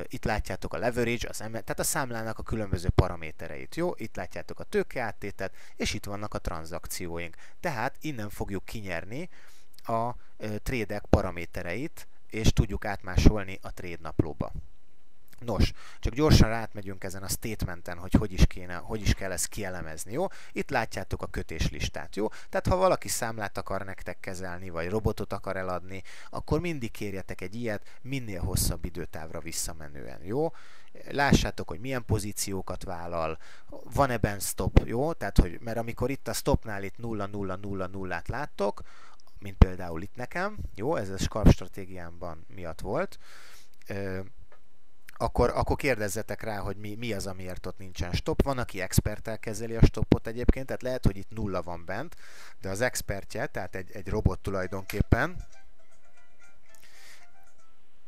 itt látjátok a leverage, tehát a számlának a különböző paramétereit. Jó? Itt látjátok a tőkeáttétet, és itt vannak a tranzakcióink. Tehát innen fogjuk kinyerni a trédek paramétereit, és tudjuk átmásolni a trade naplóba. Nos, csak gyorsan átmegyünk ezen a statementen, hogy is kell ezt kielemezni, jó? Itt látjátok a kötéslistát, jó? Tehát ha valaki számlát akar nektek kezelni, vagy robotot akar eladni, akkor mindig kérjetek egy ilyet, minél hosszabb időtávra visszamenően, jó? Lássátok, hogy milyen pozíciókat vállal, van ebben stop, jó? Tehát, mert amikor itt a stopnál itt 0-0-0-0-át láttok, mint például itt nekem, jó? Ez a Skarp stratégiámban miatt volt, akkor kérdezzetek rá, hogy mi az, amiért ott nincsen stop. Van, aki experttel kezeli a stopot, robot egyébként, tehát lehet, hogy itt nulla van bent, de az expertje, tehát egy robot tulajdonképpen,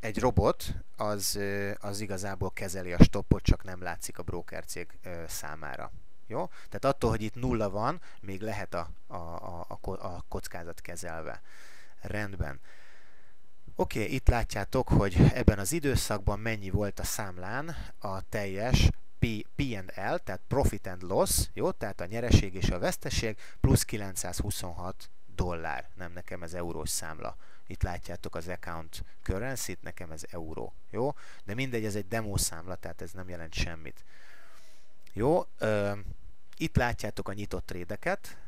egy robot az igazából kezeli a stoppot, csak nem látszik a broker cég számára. Jó? Tehát attól, hogy itt nulla van, még lehet a kockázat kezelve. Rendben. Oké, itt látjátok, hogy ebben az időszakban mennyi volt a számlán a teljes P&L, tehát Profit and Loss, jó? Tehát a nyereség és a veszteség, plusz $926. Nem, nekem ez eurós számla. Itt látjátok az account currency-t, nekem ez euró, jó? De mindegy, ez egy demo számla, tehát ez nem jelent semmit. Jó, itt látjátok a nyitott trédeket,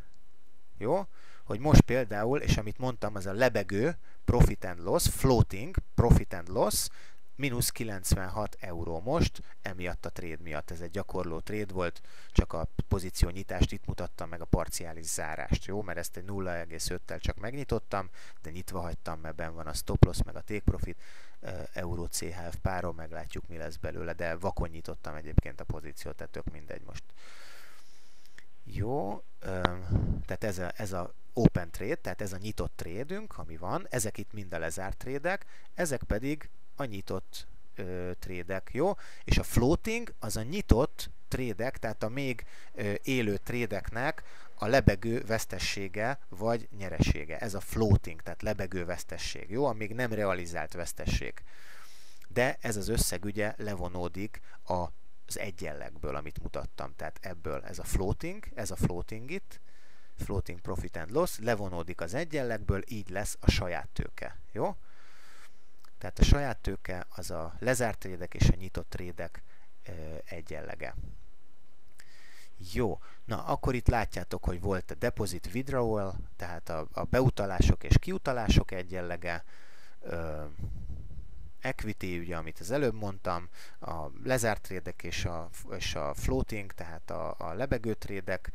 jó? Hogy most például, és amit mondtam, az a lebegő Profit and Loss, floating Profit and Loss, mínusz 96 euró most, emiatt a trade miatt. Ez egy gyakorló trade volt, csak a pozíció nyitást itt mutattam meg a parciális zárást, jó? Mert ezt egy 0,5-tel csak megnyitottam, de nyitva hagytam, mert benn van a stop loss, meg a take profit, euró CHF páron, meglátjuk mi lesz belőle, de vakon nyitottam egyébként a pozíciót, tehát tök mindegy most. Jó, tehát ez a open trade, tehát ez a nyitott trédünk, ami van, ezek itt mind a lezárt trédek, ezek pedig a nyitott trédek, jó? És a floating az a nyitott trédek, tehát a még élő trédeknek a lebegő vesztessége vagy nyeresége. Ez a floating, tehát lebegő vesztesség, jó? A még nem realizált vesztesség. De ez az összeg ugye levonódik az egyenlegből, amit mutattam. Tehát ebből ez a floating itt, floating profit and loss, levonódik az egyenlegből, így lesz a saját tőke, jó? Tehát a saját tőke az a lezárt trédek és a nyitott trédek egyenlege. Jó, na akkor itt látjátok, hogy volt a deposit withdrawal, tehát a beutalások és kiutalások egyenlege, equity, ugye, amit az előbb mondtam, a lezárt trédek és a floating, tehát a lebegő trédek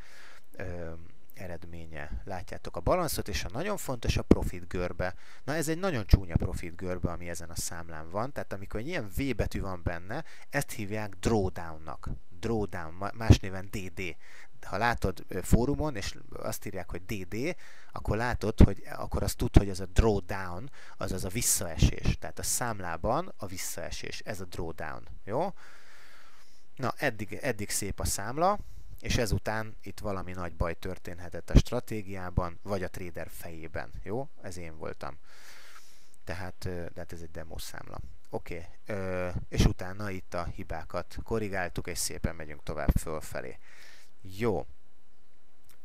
eredménye. Látjátok a balanszot, és a nagyon fontos a profit görbe. Na ez egy nagyon csúnya profit görbe, ami ezen a számlán van, tehát amikor egy ilyen V betű van benne, ezt hívják drawdown-nak. Drawdown, más néven DD. Ha látod fórumon, és azt írják, hogy DD, akkor látod, hogy akkor azt tud, hogy ez a drawdown, azaz a visszaesés. Tehát a számlában a visszaesés. Ez a drawdown. Jó? Na, eddig szép a számla, és ezután itt valami nagy baj történhetett a stratégiában, vagy a trader fejében. Jó? Ez én voltam. Tehát ez egy demo számla. Oké. És utána itt a hibákat korrigáltuk, és szépen megyünk tovább fölfelé. Jó.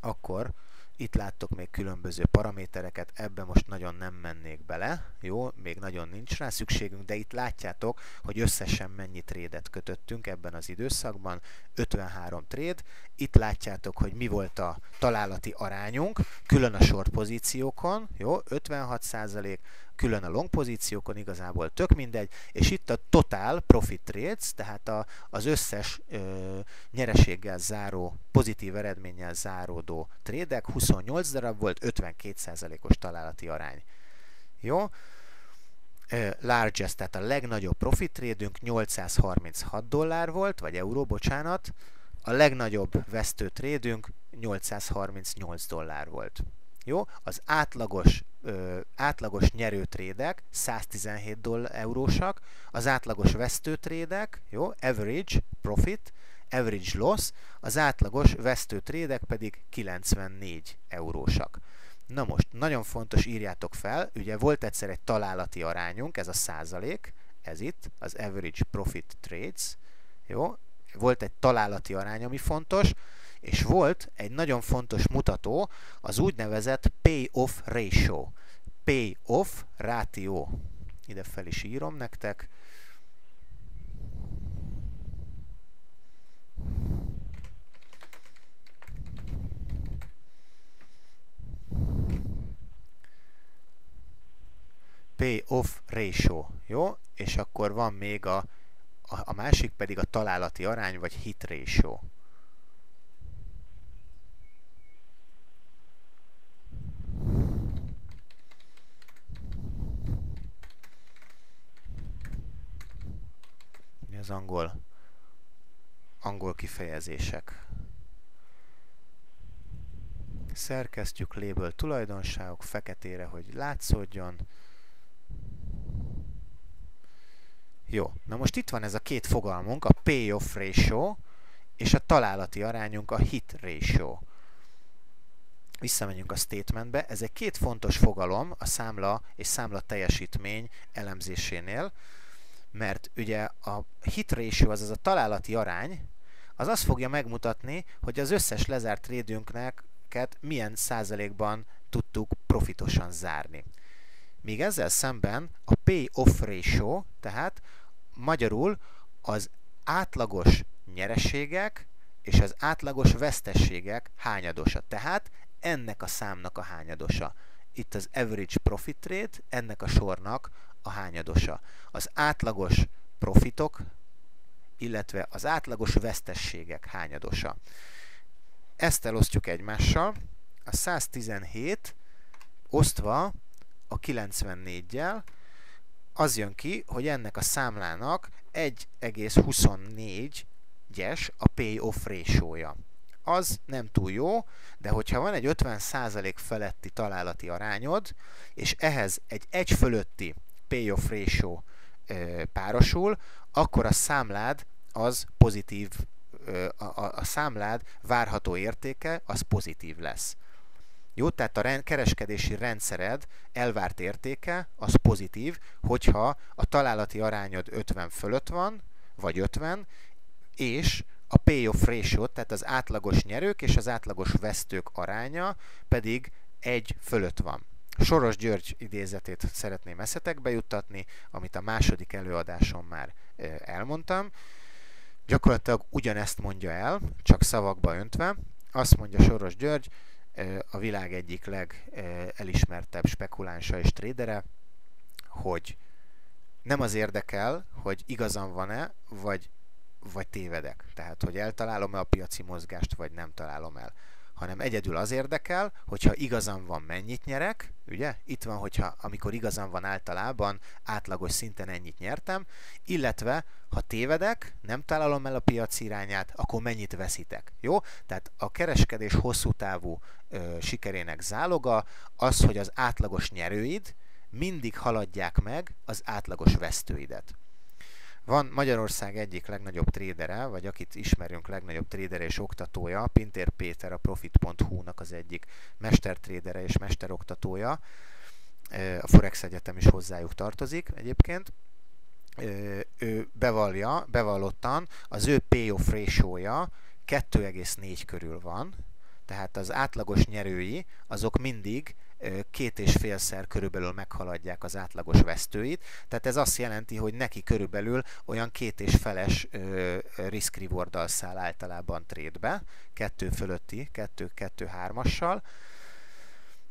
Akkor itt láttok még különböző paramétereket, ebbe most nagyon nem mennék bele, jó, még nagyon nincs rá szükségünk, de itt látjátok, hogy összesen mennyi trédet kötöttünk ebben az időszakban, 53 tréd, itt látjátok, hogy mi volt a találati arányunk, külön a short pozíciókon, jó, 56%, külön a long pozíciókon, igazából tök mindegy, és itt a total profit trades, tehát az összes nyereséggel záró, pozitív eredménnyel záródó trédek, 28 darab volt, 52%-os találati arány. Jó? Largest, tehát a legnagyobb profit trédünk $836 volt, vagy euró, bocsánat, a legnagyobb vesztő trédünk $838 volt. Jó? Az átlagos nyerő trédek 117 eurósak, az átlagos vesztő trédek, jó? Average profit, average loss, az átlagos vesztő trédek pedig 94 eurósak. Na most, nagyon fontos, írjátok fel, ugye volt egyszer egy találati arányunk, ez a százalék, ez itt, az average profit trades, jó? Volt egy találati arány, ami fontos, és volt egy nagyon fontos mutató, az úgynevezett pay-off ratio. Pay-off ratio. Ide fel is írom nektek. Pay-off ratio. Jó? És akkor van még a másik pedig a találati arány, vagy hit ratio. Az angol kifejezések. Szerkesztjük label tulajdonságok feketére, hogy látszódjon. Jó, na most itt van ez a két fogalmunk, a payoff ratio és a találati arányunk, a hit ratio. Visszamegyünk a statementbe, ez egy két fontos fogalom a számla és számla teljesítmény elemzésénél, mert ugye a hit ratio, azaz a találati arány, az azt fogja megmutatni, hogy az összes lezárt trédünknek milyen százalékban tudtuk profitosan zárni. Míg ezzel szemben a pay-off ratio, tehát magyarul az átlagos nyereségek és az átlagos veszteségek hányadosa. Tehát ennek a számnak a hányadosa. Itt az average profit rate, ennek a sornak a hányadosa. Az átlagos profitok, illetve az átlagos vesztességek hányadosa. Ezt elosztjuk egymással. A 117 osztva a 94-jel, az jön ki, hogy ennek a számlának 1,24-es a pay-off ratio-ja. Az nem túl jó, de hogyha van egy 50% feletti találati arányod, és ehhez egy 1 fölötti pay-off ratio párosul, akkor a számlád az pozitív, a számlád várható értéke az pozitív lesz. Jó, tehát a kereskedési rendszered elvárt értéke az pozitív, hogyha a találati arányod 50 fölött van, vagy 50, és a payoff ratio, tehát az átlagos nyerők és az átlagos vesztők aránya pedig 1 fölött van. Soros György idézetét szeretném eszetekbe juttatni, amit a második előadáson már elmondtam. Gyakorlatilag ugyanezt mondja el, csak szavakba öntve. Azt mondja Soros György, a világ egyik legelismertebb spekulánsa és trédere, hogy nem az érdekel, hogy igazam van-e, vagy tévedek. Tehát, hogy eltalálom-e a piaci mozgást, vagy nem találom el. Hanem egyedül az érdekel, hogyha igazam van, mennyit nyerek, ugye? Itt van, hogyha amikor igazam van általában, átlagos szinten ennyit nyertem, illetve ha tévedek, nem találom el a piac irányát, akkor mennyit veszítek. Jó? Tehát a kereskedés hosszú távú sikerének záloga az, hogy az átlagos nyerőid mindig haladják meg az átlagos vesztőidet. Van Magyarország egyik legnagyobb trédere, vagy akit ismerünk legnagyobb trédere és oktatója, Pintér Péter, a Profit.hu-nak az egyik mestertrédere és mesteroktatója. A Forex Egyetem is hozzájuk tartozik egyébként. Ő bevallottan az ő payoff ratio-ja 2,4 körül van, tehát az átlagos nyerői azok mindig 2,5-szer körülbelül meghaladják az átlagos vesztőit, tehát ez azt jelenti, hogy neki körülbelül olyan 2,5-es risk-rewarddal száll általában trade-be, 2 fölötti, 2-3-assal,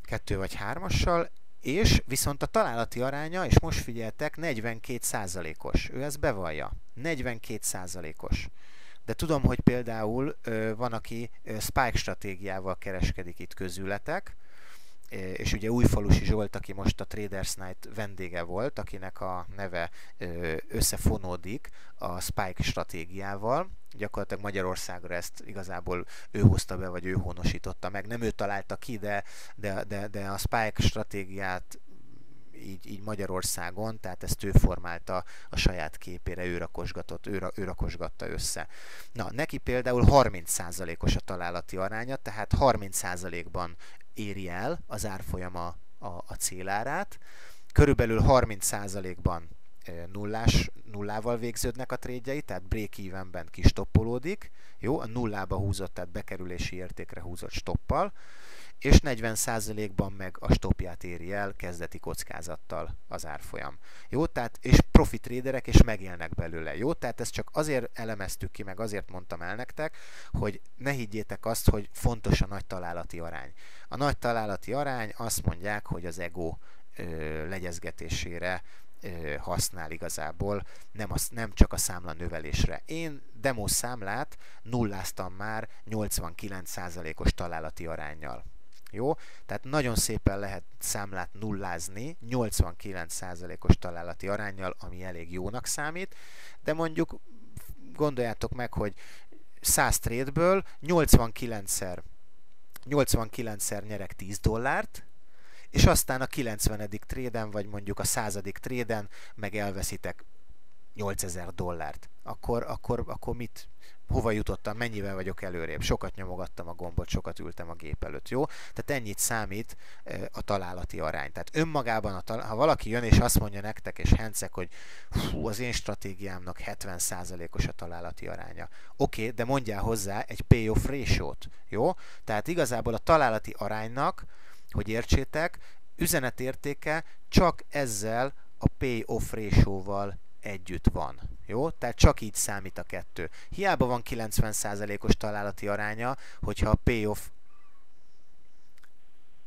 2 vagy 3-assal, és viszont a találati aránya, és most figyeltek, 42%-os. Ő ezt bevallja. 42%-os. De tudom, hogy például van, aki spike stratégiával kereskedik itt közületek, és ugye Újfalusi Zsolt, aki most a Traders Night vendége volt, akinek a neve összefonódik a spike stratégiával. Gyakorlatilag Magyarországra ezt igazából ő hozta be, vagy ő honosította meg. Nem ő találta ki, de a spike stratégiát így Magyarországon, tehát ezt ő formálta a saját képére, ő rakosgatta össze. Na, neki például 30%-os a találati aránya, tehát 30%-ban éri el az árfolyama a célárát. Körülbelül 30%-ban nullával végződnek a trédjei, tehát break-evenben kistoppolódik, jó, a nullába húzott, tehát bekerülési értékre húzott stoppal, és 40%-ban meg a stoppját éri el kezdeti kockázattal az árfolyam. Jó, tehát, és profit traderek és megélnek belőle. Jó, tehát ezt csak azért elemeztük ki, meg azért mondtam el nektek, hogy ne higgyétek azt, hogy fontos a nagy találati arány. A nagy találati arány azt mondják, hogy az ego legyezgetésére használ igazából, nem csak a számla növelésre. Én demo számlát nulláztam már 89%-os találati aránnyal. Jó? Tehát nagyon szépen lehet számlát nullázni 89%-os találati aránnyal, ami elég jónak számít, de mondjuk gondoljátok meg, hogy 100 trade-ből 89-szer 89-szer nyerek $10, és aztán a 90. tréden, vagy mondjuk a 100. tréden meg elveszitek $8000. Akkor mit? Hova jutottam? Mennyivel vagyok előrébb? Sokat nyomogattam a gombot, sokat ültem a gép előtt, jó? Tehát ennyit számít a találati arány. Tehát önmagában, ha valaki jön és azt mondja nektek, és henceg, hogy fú, az én stratégiámnak 70%-os a találati aránya. Oké, de mondjál hozzá egy payoff ratio-t, jó? Tehát igazából a találati aránynak, hogy értsétek, üzenetértéke csak ezzel a payoff ratio-val együtt van. Jó? Tehát csak így számít a kettő. Hiába van 90%-os találati aránya, hogyha a payoff,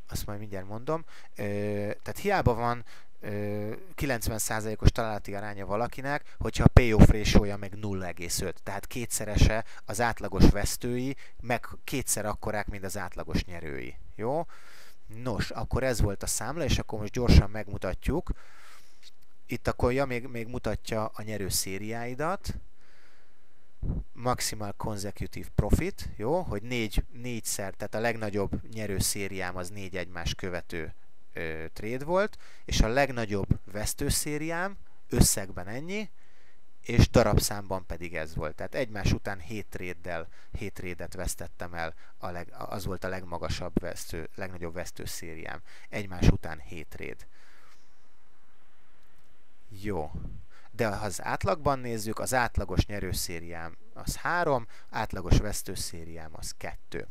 azt majd mindjárt mondom, tehát hiába van 90%-os találati aránya valakinek, hogyha a payoff ratio-ja meg 0,5. Tehát kétszerese az átlagos vesztői, meg kétszer akkorák, mint az átlagos nyerői. Jó? Nos, akkor ez volt a számla, és akkor most gyorsan megmutatjuk. Itt akkor még mutatja a nyerő szériáidat. Maximal Consecutive Profit, jó? Hogy négyszer, tehát a legnagyobb nyerő szériám az 4 egymás követő trade volt, és a legnagyobb vesztő szériám összegben ennyi, és darabszámban pedig ez volt. Tehát egymás után 7 trade-et vesztettem el, az volt a legmagasabb legnagyobb vesztő szériám. Egymás után 7 trade. Jó. De ha az átlagban nézzük, az átlagos nyerőszériám az 3, átlagos vesztőszériám az 2.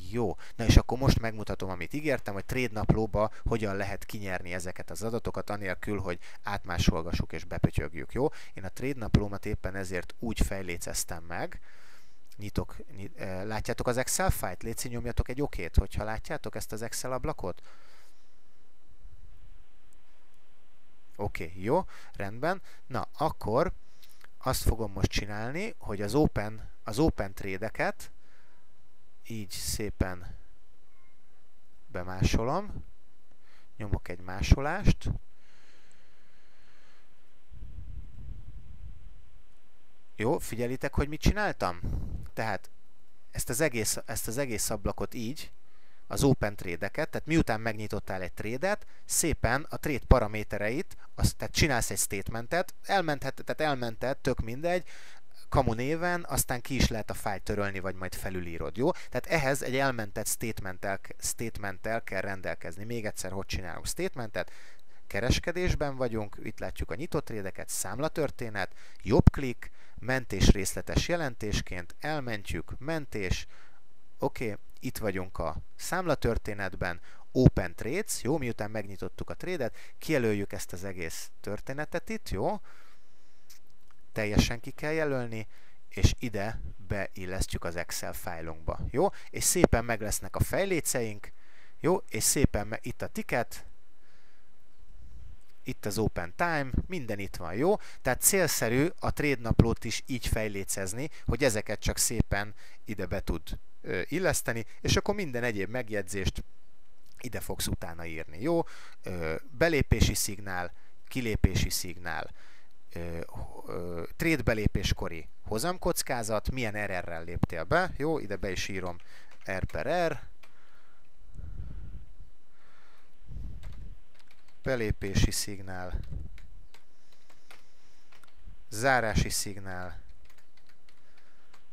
Jó. Na és akkor most megmutatom, amit ígértem, hogy trade naplóba hogyan lehet kinyerni ezeket az adatokat, anélkül, hogy átmásolgassuk és bepötyögjük. Jó? Én a trade naplómat éppen ezért úgy fejléceztem meg. Látjátok az Excel fájlt? Léci, nyomjatok egy okét, hogyha látjátok ezt az Excel ablakot. Oké, jó, rendben. Na, akkor azt fogom most csinálni, hogy az open trade-eket így szépen bemásolom. Nyomok egy másolást. Jó, figyelitek, hogy mit csináltam? Tehát ezt az egész ablakot így, az open trade-eket, tehát miután megnyitottál egy trade-et, szépen a trade paramétereit, tehát csinálsz egy statementet, elmented, tök mindegy, kamu néven, aztán ki is lehet a fájlt törölni, vagy majd felülírod, jó? Tehát ehhez egy elmentett statementtel kell rendelkezni. Még egyszer, hogy csinálunk statementet? Kereskedésben vagyunk, itt látjuk a nyitott trade-eket, számlatörténet, jobb klik, mentés részletes jelentésként, elmentjük, mentés, oké, itt vagyunk a számlatörténetben, Open Trades, jó, miután megnyitottuk a trade-et, kijelöljük ezt az egész történetet itt, jó, teljesen ki kell jelölni, és ide beillesztjük az Excel fájlunkba, jó, és szépen meg lesznek a fejléceink, jó, és szépen itt a ticket, itt az Open Time, minden itt van, jó? Tehát célszerű a trade naplót is így fejlécezni, hogy ezeket csak szépen ide be tud illeszteni, és akkor minden egyéb megjegyzést ide fogsz utána írni, jó? Belépési szignál, kilépési szignál, trade belépéskori hozamkockázat, milyen RR-rel léptél be, jó? Ide be is írom R per R, belépési szignál, zárási szignál,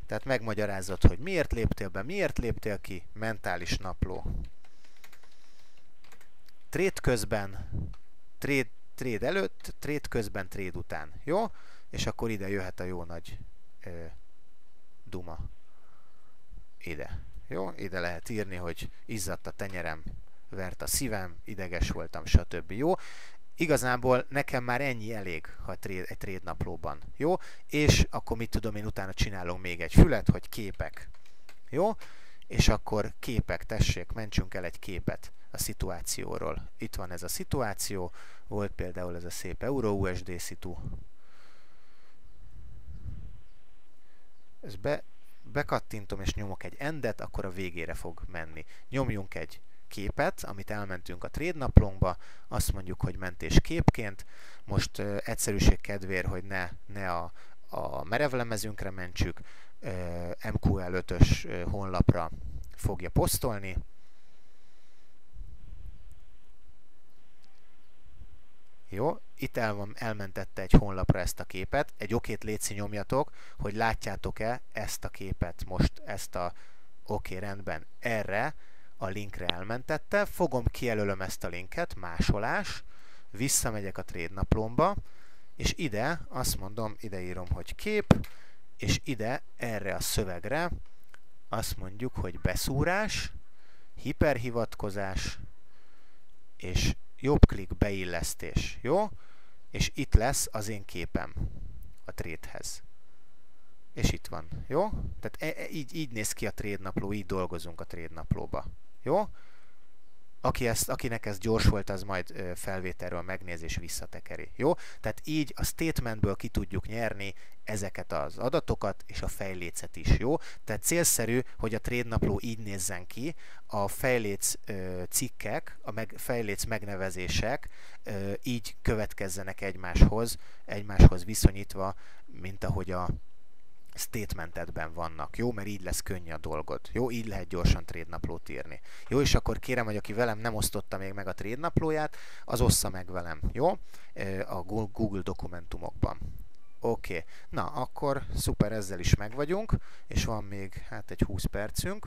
tehát megmagyarázod, hogy miért léptél be, miért léptél ki, mentális napló. Trade közben, trade előtt, trade közben, trade után, jó? És akkor ide jöhet a jó nagy duma. Ide, jó? Ide lehet írni, hogy izzadt a tenyerem, vert a szívem, ideges voltam, stb. Jó? Igazából nekem már ennyi elég, ha egy trade naplóban. Jó? És akkor mit tudom én, utána csinálom még egy fület, hogy képek. Jó? És akkor képek, tessék, mentsünk el egy képet a szituációról. Itt van ez a szituáció, volt például ez a szép Euro-USD szitu. Ezt bekattintom és nyomok egy endet, akkor a végére fog menni. Nyomjunk egy képet, amit elmentünk a trade naplónkba, azt mondjuk, hogy mentés képként. Most egyszerűség kedvéért, hogy ne a merevlemezünkre mentsük, MQL5-ös honlapra fogja posztolni. Jó, itt elmentette egy honlapra ezt a képet. Egy okét létszi nyomjatok, hogy látjátok-e ezt a képet most, ezt a oké, rendben, erre a linkre elmentette. Fogom, kijelölöm ezt a linket, másolás, visszamegyek a trade naplómba, és ide azt mondom, ide írom, hogy kép, és ide, erre a szövegre azt mondjuk, hogy beszúrás, hiperhivatkozás, és jobb klik beillesztés, jó? És itt lesz az én képem a trade-hez. És itt van, jó? Tehát így néz ki a trade napló, így dolgozunk a trade naplóba, jó? Akinek ez gyors volt, az majd felvételről megnéz és visszatekeri, jó? Tehát így a statementből ki tudjuk nyerni ezeket az adatokat és a fejlécet is, jó? Tehát célszerű, hogy a trade napló így nézzen ki, a fejléc cikkek, a fejléc megnevezések így következzenek egymáshoz viszonyítva, mint ahogy a statementedben vannak, jó? Mert így lesz könnyű a dolgod, jó? Így lehet gyorsan trade naplót írni. Jó, és akkor kérem, hogy aki velem nem osztotta még meg a trade naplóját, az ossza meg velem, jó? A Google dokumentumokban. Oké, na akkor szuper, ezzel is meg vagyunk, és van még hát egy 20 percünk.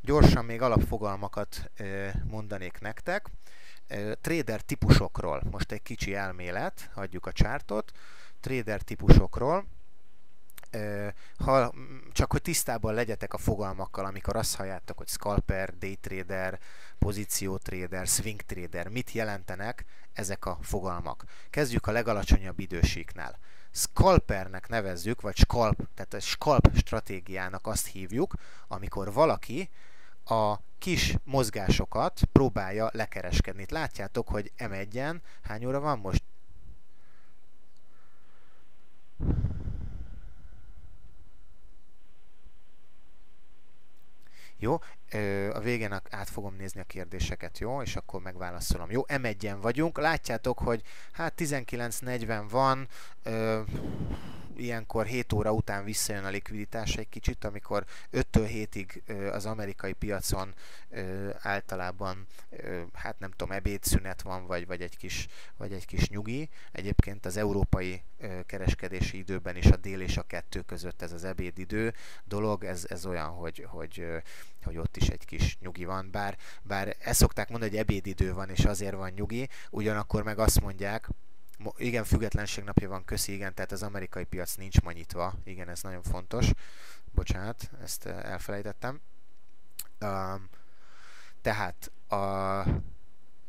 Gyorsan még alapfogalmakat mondanék nektek. Trader típusokról, most egy kicsi elmélet, hagyjuk a chartot. Trader típusokról, csak hogy tisztában legyetek a fogalmakkal, amikor azt halljátok, hogy scalper, day trader, pozíció trader, swing trader, mit jelentenek ezek a fogalmak. Kezdjük a legalacsonyabb idősíknál. Scalpernek nevezzük, vagy tehát a scalp stratégiának azt hívjuk, amikor valaki a kis mozgásokat próbálja lekereskedni. Itt látjátok, hogy M1-en hány óra van most? Jó, a végén át fogom nézni a kérdéseket, jó, és akkor megválaszolom. Jó, M1-en vagyunk, látjátok, hogy hát 19:40 van, ilyenkor 7 óra után visszajön a likviditás egy kicsit, amikor 5-től 7-ig az amerikai piacon általában, hát nem tudom, ebédszünet van, vagy egy kis nyugi. Egyébként az európai kereskedési időben is a dél és a 2 között ez az ebédidő dolog, ez olyan, hogy ott is egy kis nyugi van, bár ezt szokták mondani, hogy ebédidő van, és azért van nyugi, ugyanakkor meg azt mondják, igen, függetlenség napja van, köszi, igen, tehát az amerikai piac nincs ma nyitva, igen, ez nagyon fontos, bocsánat, ezt elfelejtettem. Tehát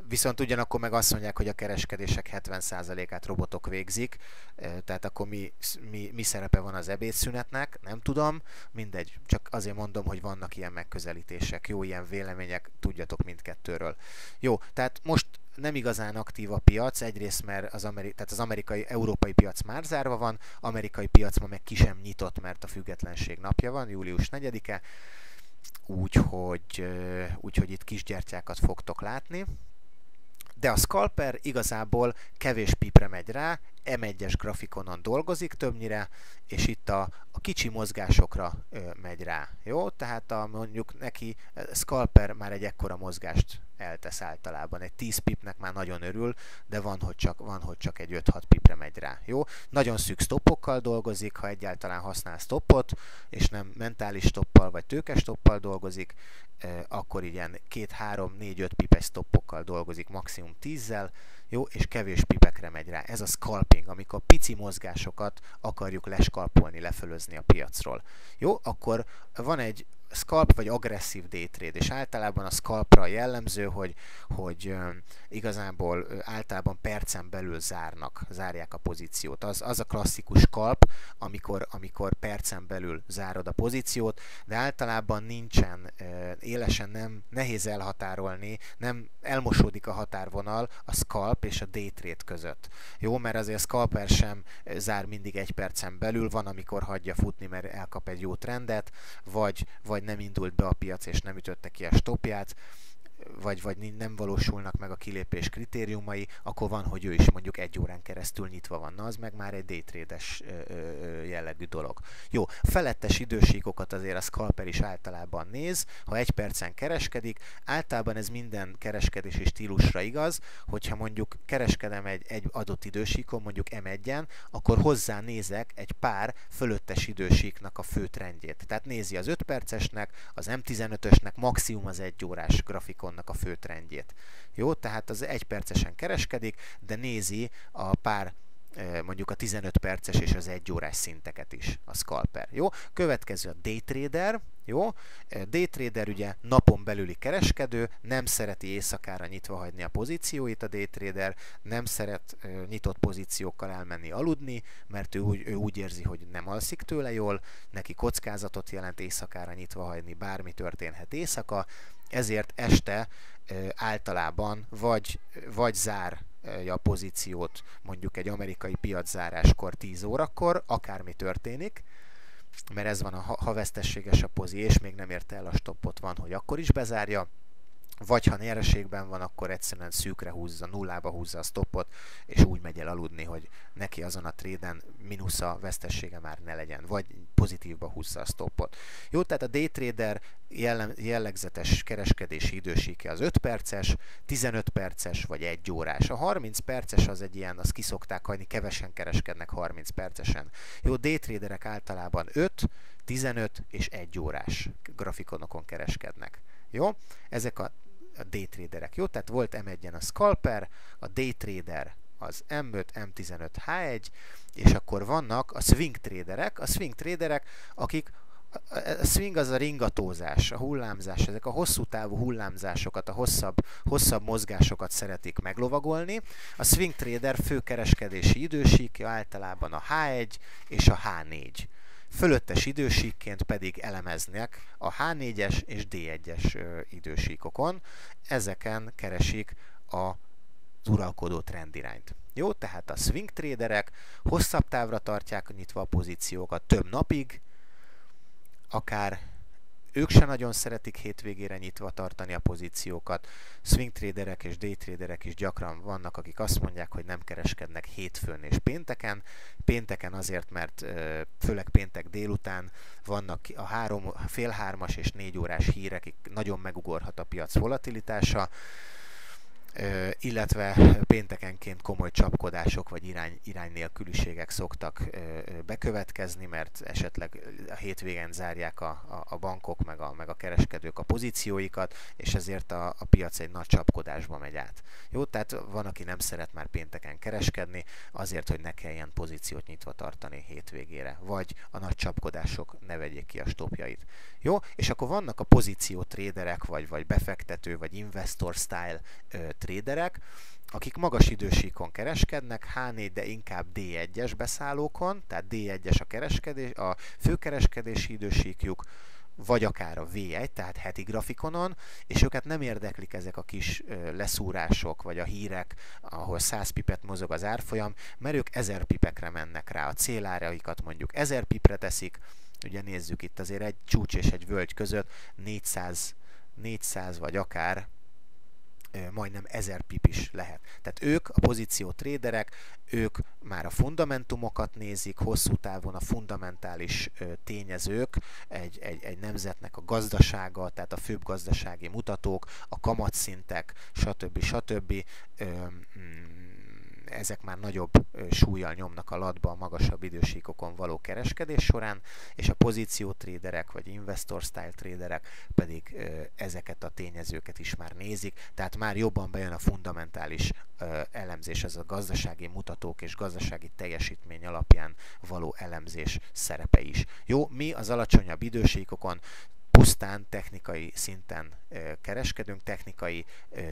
viszont ugyanakkor meg azt mondják, hogy a kereskedések 70%-át robotok végzik, tehát akkor mi szerepe van az ebédszünetnek, nem tudom, mindegy, csak azért mondom, hogy vannak ilyen megközelítések, jó, ilyen vélemények, tudjatok mindkettőről. Jó, tehát most nem igazán aktív a piac, egyrészt mert az európai piac már zárva van, amerikai piac ma meg ki sem nyitott, mert a függetlenség napja van, július 4-e, úgyhogy itt kisgyertyákat fogtok látni. De a scalper igazából kevés pipre megy rá, M1-es grafikonon dolgozik többnyire, és itt a kicsi mozgásokra megy rá. Jó? Tehát mondjuk neki scalper már egy ekkora mozgást eltesz általában. Egy 10 pipnek már nagyon örül, de van, hogy csak egy 5-6 pipre megy rá. Jó? Nagyon szűk stoppokkal dolgozik, ha egyáltalán használ stoppot, és nem mentális stoppal vagy tőkes stoppal dolgozik, akkor ilyen 2-3-4-5 pipes stoppokkal dolgozik, maximum 10-zel, jó, és kevés pipekre megy rá. Ez a scalping, amikor pici mozgásokat akarjuk leskalpolni, lefölözni a piacról. Jó, akkor van egy scalp vagy agresszív day trade, és általában a scalpra jellemző, hogy igazából általában percen belül zárják a pozíciót. Az a klasszikus scalp, amikor percen belül zárod a pozíciót, de általában nincsen, élesen nehéz elhatárolni, nem elmosódik a határvonal a scalp és a day trade között. Jó, mert azért a scalper sem zár mindig 1 percen belül, van, amikor hagyja futni, mert elkap egy jó trendet, vagy nem indult be a piac és nem ütötte ki a stopját, vagy nem valósulnak meg a kilépés kritériumai, akkor van, hogy ő is mondjuk 1 órán keresztül nyitva van. Na, az meg már egy day trade-es jellegű dolog. Jó, felettes idősíkokat azért a scalper is általában néz, ha 1 percen kereskedik, általában ez minden kereskedési stílusra igaz, hogyha mondjuk kereskedem egy adott idősíkon, mondjuk M1-en, akkor hozzá nézek egy pár fölöttes idősíknak a fő trendjét. Tehát nézi az 5 percesnek, az M15-ösnek, maximum az 1 órás grafikonnak a fő trendjét. Jó, tehát az 1 percesen kereskedik, de nézi a pár mondjuk a 15 perces és az 1 órás szinteket is a scalper. Jó? Következő a daytrader. Jó? Daytrader ugye napon belüli kereskedő, nem szereti éjszakára nyitva hagyni a pozícióit a daytrader, nem szeret nyitott pozíciókkal elmenni aludni, mert ő úgy érzi, hogy nem alszik tőle jól, neki kockázatot jelent éjszakára nyitva hagyni, bármi történhet éjszaka, ezért este általában vagy zár a pozíciót mondjuk egy amerikai piaczáráskor 10 órakor, akármi történik, mert ez van, ha vesztességes a pozi, és még nem érte el a stoppot, van, hogy akkor is bezárja, vagy ha nyereségben van, akkor egyszerűen szűkre húzza, nullába húzza a stoppot, és úgy megy el aludni, hogy neki azon a tréden mínusza, vesztessége már ne legyen, vagy pozitívba húzza a stoppot. Jó, tehát a daytrader jellegzetes kereskedési idősíke az 5 perces, 15 perces vagy 1 órás. A 30 perces az egy ilyen, azt kiszokták hagyni, kevesen kereskednek 30 percesen. Jó, daytraderek általában 5, 15 és 1 órás grafikonokon kereskednek. Jó, ezek a daytraderek. Jó, tehát volt M1-en a scalper, a daytrader az M5, M15, H1, és akkor vannak a swing traderek. A swing traderek, akik a swing az a ringatózás, a hullámzás, ezek a hosszú távú hullámzásokat, a hosszabb mozgásokat szeretik meglovagolni. A swing trader főkereskedési idősíkja általában a H1 és a H4. Fölöttes idősíkként pedig elemeznek a H4-es és D1-es idősíkokon. Ezeken keresik az uralkodó trendirányt. Jó, tehát a swing traderek hosszabb távra tartják nyitva a pozíciókat, több napig, akár ők se nagyon szeretik hétvégére nyitva tartani a pozíciókat. Swing traderek és day traderek is gyakran vannak, akik azt mondják, hogy nem kereskednek hétfőn és pénteken. Pénteken azért, mert főleg péntek délután vannak a fél hármas és 4 órás hírek, nagyon megugorhat a piac volatilitása, illetve péntekenként komoly csapkodások vagy irány nélküliségek szoktak bekövetkezni, mert esetleg a hétvégen zárják a bankok meg a kereskedők a pozícióikat, és ezért a piac egy nagy csapkodásba megy át. Jó, tehát van, aki nem szeret már pénteken kereskedni, azért, hogy ne kelljen pozíciót nyitva tartani hétvégére, vagy a nagy csapkodások ne vegyék ki a stopjait. Jó, és akkor vannak a pozíció tréderek, vagy befektető, vagy investor style tréderek, akik magas idősíkon kereskednek, H4, de inkább D1-es beszállókon, tehát D1-es a főkereskedési idősíkjuk, vagy akár a V1, tehát heti grafikonon, és őket nem érdeklik ezek a kis leszúrások, vagy a hírek, ahol 100 pipet mozog az árfolyam, mert ők 1000 pipekre mennek rá, a céláraikat mondjuk 1000 pipre teszik, ugye nézzük itt azért egy csúcs és egy völgy között 400 vagy akár majdnem 1000 pip is lehet. Tehát ők, a pozíció tréderek, ők már a fundamentumokat nézik, hosszú távon a fundamentális tényezők, egy nemzetnek a gazdasága, tehát a főbb gazdasági mutatók, a kamatszintek, stb. Ezek már nagyobb súllyal nyomnak a latba a magasabb idősíkokon való kereskedés során, és a pozíció tréderek vagy investor style tréderek pedig ezeket a tényezőket is már nézik, tehát már jobban bejön a fundamentális elemzés, ez a gazdasági mutatók és gazdasági teljesítmény alapján való elemzés szerepe is. Jó, mi az alacsonyabb idősíkokon pusztán technikai szinten kereskedünk, technikai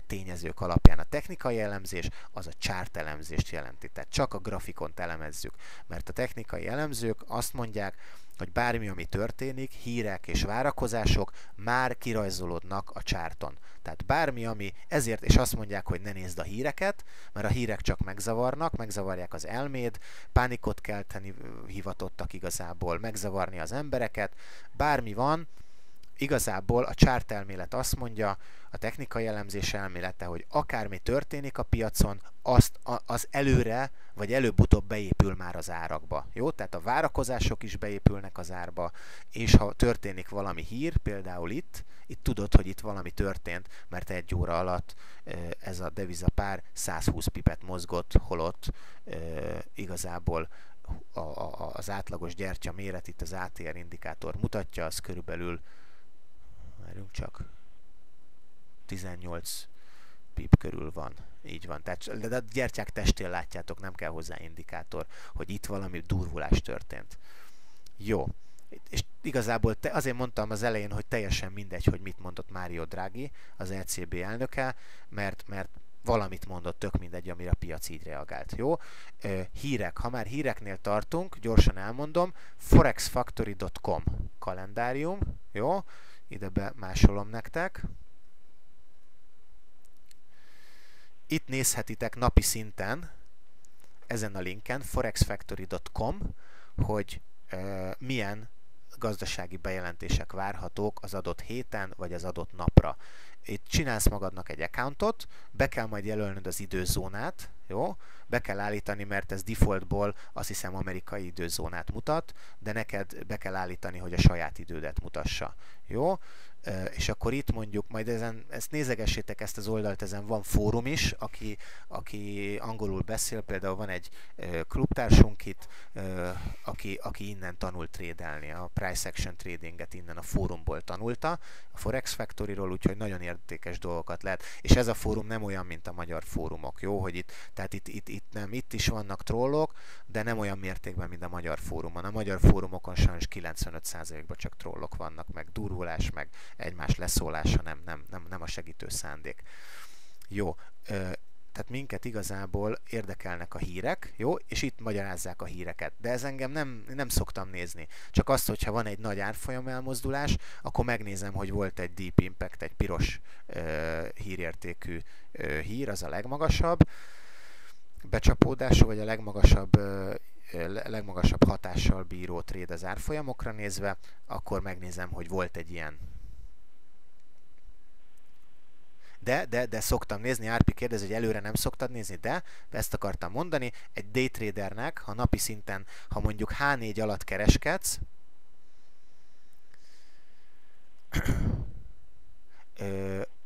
tényezők alapján. A technikai elemzés az a chart elemzést jelenti, tehát csak a grafikont elemezzük, mert a technikai elemzők azt mondják, hogy bármi, ami történik, hírek és várakozások már kirajzolódnak a charton. Tehát bármi, ami ezért, és azt mondják, hogy ne nézd a híreket, mert a hírek csak megzavarják az elméd, pánikot kelteni hivatottak igazából, megzavarni az embereket, bármi van, igazából a chart elmélet azt mondja, a technikai elemzés elmélete, hogy akármi történik a piacon, az előre vagy előbb-utóbb beépül már az árakba. Jó? Tehát a várakozások is beépülnek az árba, és ha történik valami hír, például itt tudod, hogy itt valami történt, mert egy óra alatt ez a devizapár 120 pipet mozgott, holott igazából az átlagos gyertya méret, itt az ATR indikátor mutatja, az körülbelül, várjunk csak, 18 pip körül van. Így van. Tehát, de a gyertyák testén látjátok, nem kell hozzá indikátor, hogy itt valami durvulás történt. Jó. És igazából azért mondtam az elején, hogy teljesen mindegy, hogy mit mondott Mario Draghi, az ECB elnöke, mert valamit mondott, tök mindegy, amire a piac így reagált. Jó? Hírek. Ha már híreknél tartunk, gyorsan elmondom, forexfactory.com kalendárium. Jó? Ide bemásolom nektek. Itt nézhetitek napi szinten, ezen a linken, forexfactory.com, hogy milyen gazdasági bejelentések várhatók az adott héten, vagy az adott napra. Itt csinálsz magadnak egy accountot, be kell majd jelölnöd az időzónát, jó? Be kell állítani, mert ez defaultból azt hiszem amerikai időzónát mutat, de neked be kell állítani, hogy a saját idődet mutassa. Jó? És akkor itt mondjuk, majd ezt nézegessétek ezt az oldalt, ezen van fórum is, aki angolul beszél, például van egy klubtársunk itt, aki innen tanult trédelni, a price action tradinget innen a fórumból tanulta, a Forex Factory-ról, úgyhogy nagyon értékes dolgokat lehet. És ez a fórum nem olyan, mint a magyar fórumok, jó? Hogy itt is vannak trollok, de nem olyan mértékben, mint a magyar fórumon. A magyar fórumokon sajnos 95%-ban csak trollok vannak, meg durvulás, meg egymás leszólása, nem a segítő szándék. Jó, tehát minket igazából érdekelnek a hírek, jó, és itt magyarázzák a híreket, de ez engem nem szoktam nézni. Csak azt, hogyha van egy nagy árfolyam elmozdulás, akkor megnézem, hogy volt egy Deep Impact, egy piros hírértékű hír, az a legmagasabb becsapódású, vagy a legmagasabb hatással bíró trade az árfolyamokra nézve, akkor megnézem, hogy volt egy ilyen. De szoktam nézni, Árpi kérdezi, hogy előre nem szoktad nézni, de ezt akartam mondani, egy daytradernek, ha napi szinten, ha mondjuk H4 alatt kereskedsz,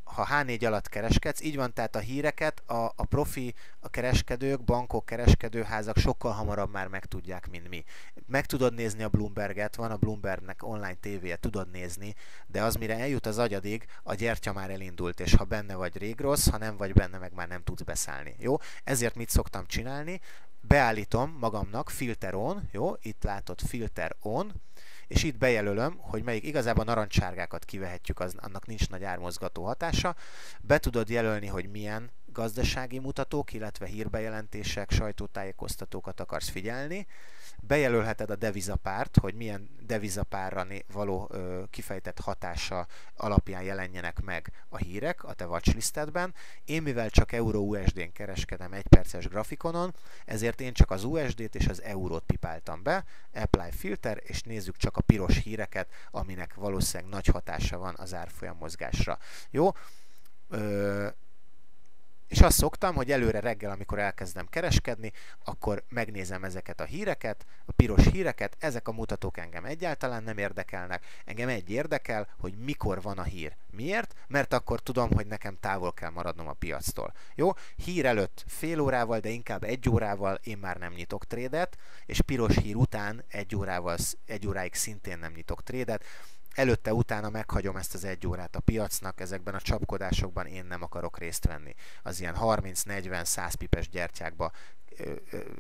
ha H4 alatt kereskedsz, így van, tehát a híreket a profi, a kereskedők, bankok, kereskedőházak sokkal hamarabb már megtudják, mint mi. Meg tudod nézni a Bloomberget, van a Bloombergnek online tévéje, tudod nézni, de az mire eljut az agyadig, a gyertya már elindult, és ha benne vagy rég rossz, ha nem vagy benne, meg már nem tudsz beszállni. Jó? Ezért mit szoktam csinálni? Beállítom magamnak filter on, jó? Itt látod filter on, és itt bejelölöm, hogy melyik, igazából narancssárgákat kivehetjük, annak nincs nagy ármozgató hatása. Be tudod jelölni, hogy milyen gazdasági mutatók, illetve hírbejelentések, sajtótájékoztatókat akarsz figyelni. Bejelölheted a devizapárt, hogy milyen devizapárra való kifejtett hatása alapján jelenjenek meg a hírek a te watchlistedben. Én mivel csak Euro-USD-n kereskedem 1 perces grafikonon, ezért én csak az USD-t és az eurót pipáltam be, apply filter, és nézzük csak a piros híreket, aminek valószínűleg nagy hatása van az árfolyam mozgásra. Jó? És azt szoktam, hogy előre reggel, amikor elkezdem kereskedni, akkor megnézem ezeket a híreket, a piros híreket, ezek a mutatók engem egyáltalán nem érdekelnek, engem egy érdekel, hogy mikor van a hír. Miért? Mert akkor tudom, hogy nekem távol kell maradnom a piactól. Jó? Hír előtt fél órával, de inkább 1 órával én már nem nyitok trédet, és piros hír után 1 óráig szintén nem nyitok trédet. Előtte, utána meghagyom ezt az 1 órát a piacnak, ezekben a csapkodásokban én nem akarok részt venni. Az ilyen 30-40-100 pipes gyertyákba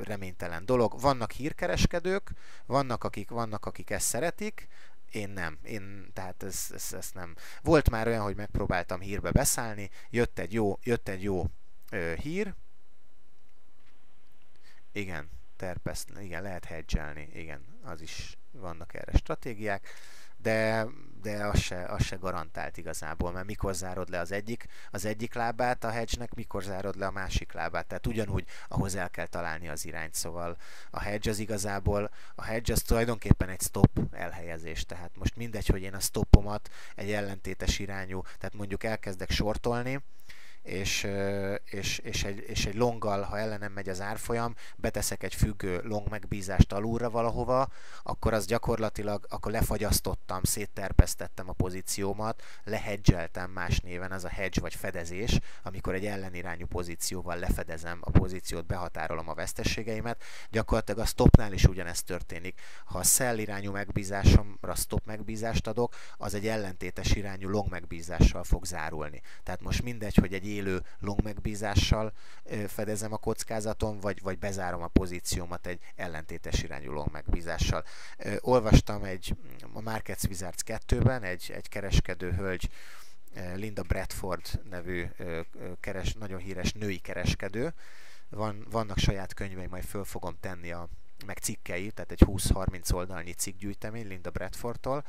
reménytelen dolog. Vannak hírkereskedők, vannak akik ezt szeretik, én nem. Tehát ez nem. Volt már olyan, hogy megpróbáltam hírbe beszállni, jött egy jó hír. Igen, lehet hedgelni, igen, az is vannak erre stratégiák. de az se garantált igazából, mert mikor zárod le az egyik lábát a hedge-nek, mikor zárod le a másik lábát. Tehát ugyanúgy ahhoz el kell találni az irányt, szóval a hedge az tulajdonképpen egy stop elhelyezés, tehát most mindegy, hogy én a stoppomat egy ellentétes irányú, tehát mondjuk elkezdek sortolni, és egy longgal, ha ellenem megy az árfolyam, beteszek egy függő long megbízást alulra valahova, akkor az gyakorlatilag, akkor lefagyasztottam, szétterpesztettem a pozíciómat, lehedgeltem más néven, az a hedge vagy fedezés, amikor egy ellenirányú pozícióval lefedezem a pozíciót, behatárolom a veszteségeimet, gyakorlatilag a stopnál is ugyanezt történik. Ha a sell irányú megbízásomra stop megbízást adok, az egy ellentétes irányú long megbízással fog zárulni. Tehát most mindegy, hogy egy élő long megbízással fedezem a kockázaton, vagy bezárom a pozíciómat egy ellentétes irányú long megbízással. Olvastam a Markets Wizards 2-ben egy kereskedő hölgy, Linda Bradford nevű nagyon híres női kereskedő. Vannak saját könyvei, majd föl fogom tenni meg cikkei, tehát egy 20-30 oldalnyi cikkgyűjtemény Linda Bradfordtól.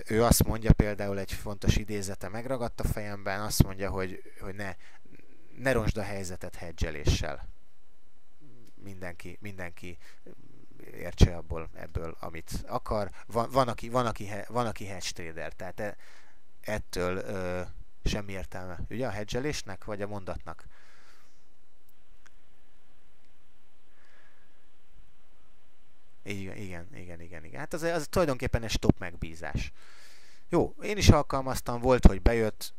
Ő azt mondja, például egy fontos idézete megragadt a fejemben, azt mondja, hogy ne rontsd a helyzetet hedgeléssel. Mindenki értse ebből, amit akar. Van, aki hedge trader, tehát ettől semmi értelme. Ugye a hedgelésnek, vagy a mondatnak? Igen. Hát az tulajdonképpen egy stop megbízás. Jó, én is alkalmaztam, volt, hogy bejött,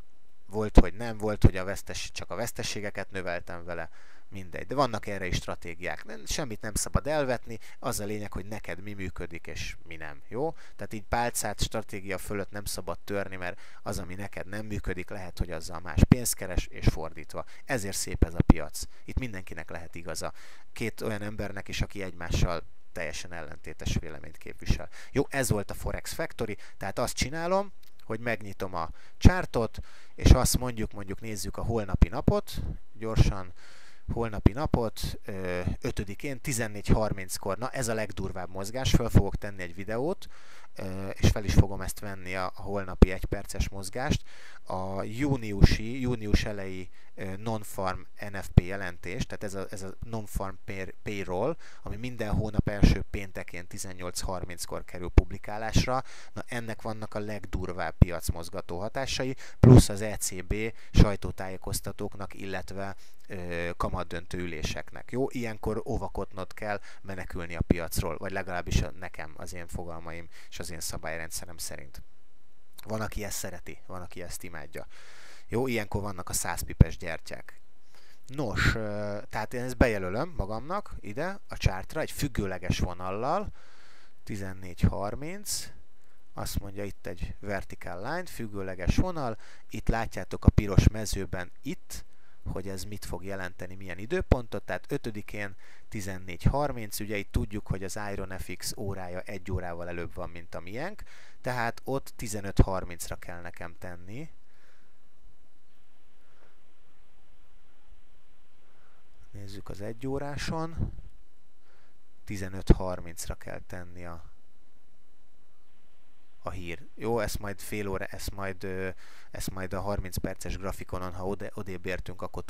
volt, hogy nem, volt, hogy csak a veszteségeket növeltem vele, mindegy. De vannak erre is stratégiák. Semmit nem szabad elvetni, az a lényeg, hogy neked mi működik és mi nem. Jó? Tehát így pálcát stratégia fölött nem szabad törni, mert az, ami neked nem működik, lehet, hogy azzal más pénzt keres, és fordítva. Ezért szép ez a piac. Itt mindenkinek lehet igaza. Két olyan embernek is, aki egymással teljesen ellentétes véleményt képvisel. Jó, ez volt a Forex Factory, tehát azt csinálom, hogy megnyitom a chartot, és azt mondjuk nézzük a holnapi napot, gyorsan holnapi napot, 5-én 14:30-kor, na ez a legdurvább mozgás, föl fogok tenni egy videót, és fel is fogom ezt venni a holnapi 1 perces mozgást. A június elejé non-farm NFP jelentés, tehát ez a non-farm payroll, ami minden hónap első péntekén 18:30-kor kerül publikálásra. Na ennek vannak a legdurvább piacmozgató hatásai, plusz az ECB sajtótájékoztatóknak, illetve kamatdöntő üléseknek. Jó, ilyenkor óvakodnod kell, menekülni a piacról, vagy legalábbis nekem, az én fogalmaim és az én szabályrendszerem szerint. Van, aki ezt szereti, van, aki ezt imádja. Jó, ilyenkor vannak a 100 pipes gyertyák. Nos, tehát én ezt bejelölöm magamnak ide a chartra egy függőleges vonallal, 14:30, azt mondja itt egy vertical line, függőleges vonal, itt látjátok a piros mezőben itt, hogy ez mit fog jelenteni, milyen időpontot, tehát 5-én 14:30, ugye itt tudjuk, hogy az IronFX órája 1 órával előbb van, mint a miénk, tehát ott 15:30-ra kell nekem tenni. Nézzük az 1 óráson, 15:30-ra kell tenni a hír. Jó, ezt majd fél óra, ezt majd a 30 perces grafikonon, ha odébb értünk, akkor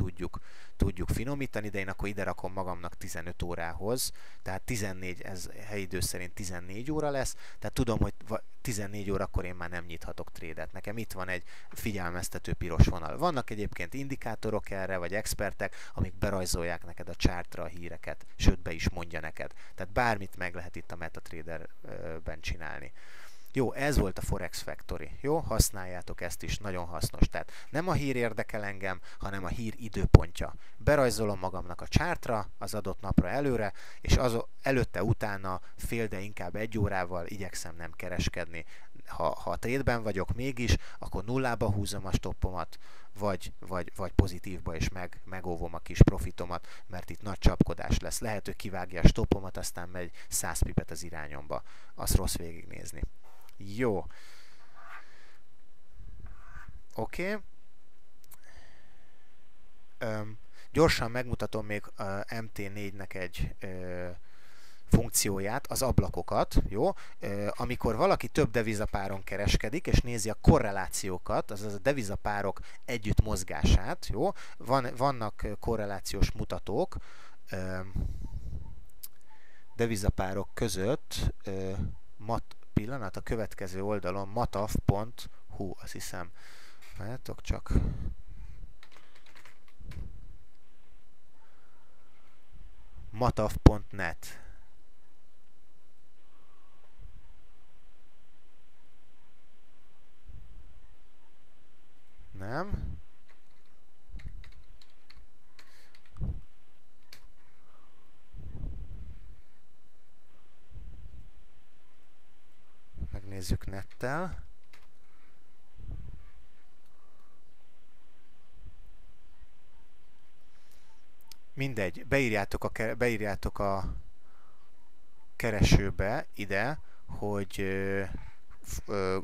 tudjuk finomítani, de én akkor ide rakom magamnak 15 órához, tehát 14, ez helyi idő szerint 14 óra lesz, tehát tudom, hogy 14 órakor én már nem nyithatok trédet. Nekem itt van egy figyelmeztető piros vonal. Vannak egyébként indikátorok erre, vagy expertek, amik berajzolják neked a chartra a híreket, sőt be is mondja neked. Tehát bármit meg lehet itt a MetaTrader-ben csinálni. Jó, ez volt a Forex Factory. Jó, használjátok ezt is, nagyon hasznos. Tehát nem a hír érdekel engem, hanem a hír időpontja. Berajzolom magamnak a chartra, az adott napra előre, és előtte-utána fél, de inkább 1 órával igyekszem nem kereskedni. Ha trade-ben vagyok mégis, akkor nullába húzom a stoppomat, vagy pozitívba, és megóvom a kis profitomat, mert itt nagy csapkodás lesz. Lehet, hogy kivágja a stoppomat, aztán megy 100 pipet az irányomba. Azt rossz végignézni. Jó. Oké. Gyorsan megmutatom még a MT4-nek egy funkcióját, az ablakokat, jó? Amikor valaki több devizapáron kereskedik, és nézi a korrelációkat, azaz a devizapárok együtt mozgását, jó? Vannak korrelációs mutatók devizapárok között, pillanat, a következő oldalon mataf.hu, azt hiszem. Várjátok csak. mataf.net. Nem? Megnézzük nettel. Mindegy, beírjátok a keresőbe ide, hogy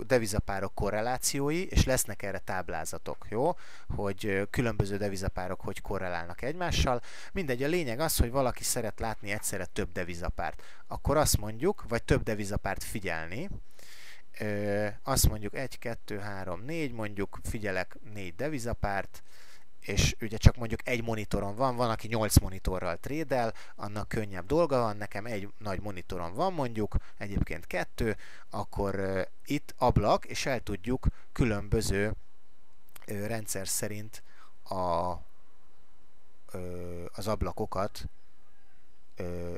devizapárok korrelációi, és lesznek erre táblázatok, jó? Hogy különböző devizapárok hogy korrelálnak egymással. Mindegy, a lényeg az, hogy valaki szeret látni egyszerre több devizapárt. Akkor azt mondjuk, vagy több devizapárt figyelni, azt mondjuk 1, 2, 3, 4, mondjuk figyelek 4 devizapárt, és ugye csak mondjuk egy monitoron van, aki 8 monitorral trédel, annak könnyebb dolga van, nekem egy nagy monitoron van mondjuk, egyébként 2, akkor itt ablak, és el tudjuk különböző rendszer szerint az ablakokat